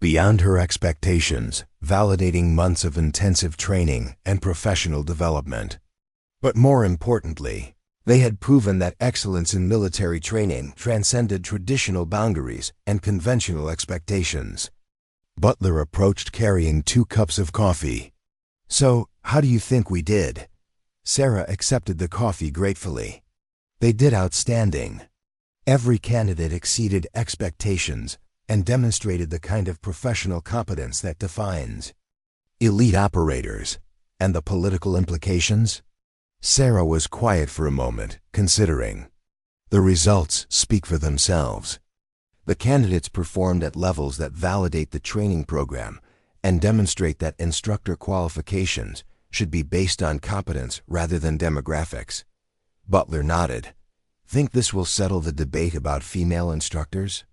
beyond her expectations, validating months of intensive training and professional development. But more importantly, they had proven that excellence in military training transcended traditional boundaries and conventional expectations. Butler approached carrying 2 cups of coffee. "So, how do you think we did?" Sarah accepted the coffee gratefully. "They did outstanding. Every candidate exceeded expectations and demonstrated the kind of professional competence that defines elite operators. And the political implications?" Sarah was quiet for a moment, considering. The results speak for themselves. The candidates performed at levels that validate the training program and demonstrate that instructor qualifications should be based on competence rather than demographics. Butler nodded. "Think this will settle the debate about female instructors?"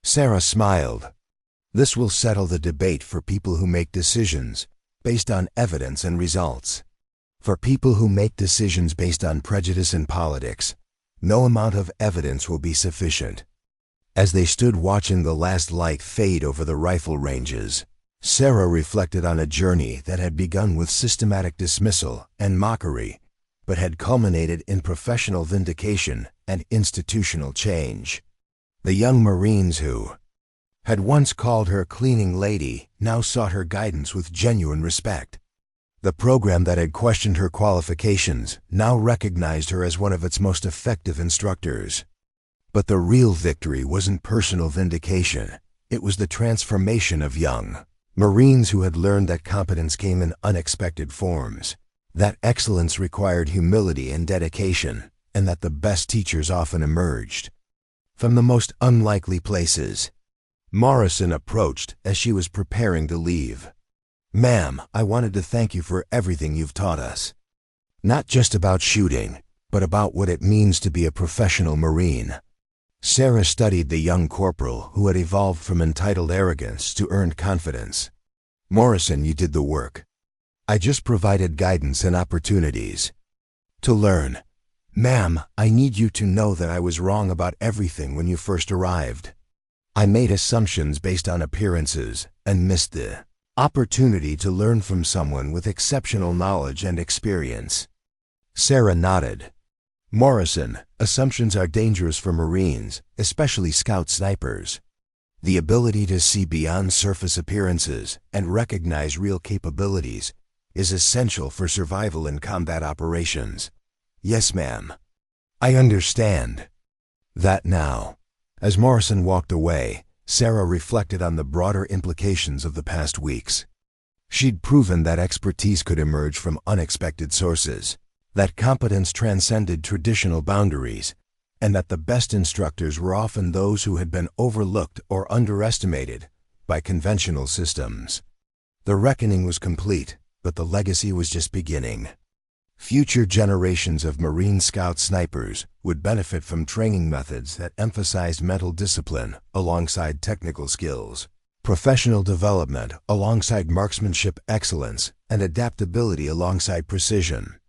Sarah smiled. "This will settle the debate for people who make decisions based on evidence and results. For people who make decisions based on prejudice and politics, no amount of evidence will be sufficient." As they stood watching the last light fade over the rifle ranges, Sarah reflected on a journey that had begun with systematic dismissal and mockery, but had culminated in professional vindication and institutional change. The young Marines who had once called her cleaning lady now sought her guidance with genuine respect. The program that had questioned her qualifications now recognized her as one of its most effective instructors. But the real victory wasn't personal vindication. It was the transformation of young Marines who had learned that competence came in unexpected forms, that excellence required humility and dedication, and that the best teachers often emerged from the most unlikely places. Morrison approached as she was preparing to leave. "Ma'am, I wanted to thank you for everything you've taught us. Not just about shooting, but about what it means to be a professional Marine." Sarah studied the young corporal who had evolved from entitled arrogance to earned confidence. "Morrison, you did the work. I just provided guidance and opportunities to learn. Ma'am, I need you to know that I was wrong about everything when you first arrived. I made assumptions based on appearances and missed the opportunity to learn from someone with exceptional knowledge and experience." Sarah nodded. "Morrison, assumptions are dangerous for Marines, especially scout snipers. The ability to see beyond surface appearances and recognize real capabilities is essential for survival in combat operations." "Yes, ma'am. I understand that now." As Morrison walked away, Sarah reflected on the broader implications of the past weeks. She'd proven that expertise could emerge from unexpected sources, that competence transcended traditional boundaries, and that the best instructors were often those who had been overlooked or underestimated by conventional systems. The reckoning was complete, but the legacy was just beginning. Future generations of Marine Scout snipers would benefit from training methods that emphasized mental discipline alongside technical skills, professional development alongside marksmanship excellence, and adaptability alongside precision.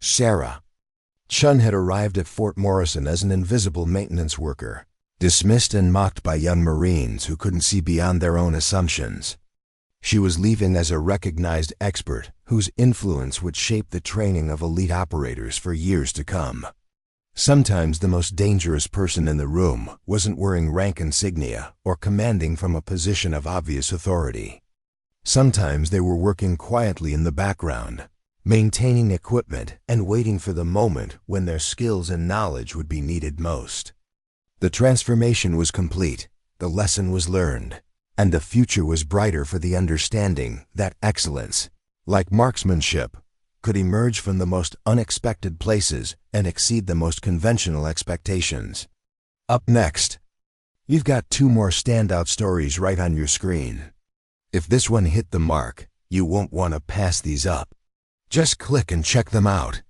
Sarah Chen had arrived at Fort Morrison as an invisible maintenance worker, dismissed and mocked by young Marines who couldn't see beyond their own assumptions. She was leaving as a recognized expert whose influence would shape the training of elite operators for years to come. Sometimes the most dangerous person in the room wasn't wearing rank insignia or commanding from a position of obvious authority. Sometimes they were working quietly in the background, maintaining equipment and waiting for the moment when their skills and knowledge would be needed most. The transformation was complete, the lesson was learned, and the future was brighter for the understanding that excellence, like marksmanship, could emerge from the most unexpected places and exceed the most conventional expectations. Up next, you've got 2 more standout stories right on your screen. If this one hit the mark, you won't want to pass these up. Just click and check them out.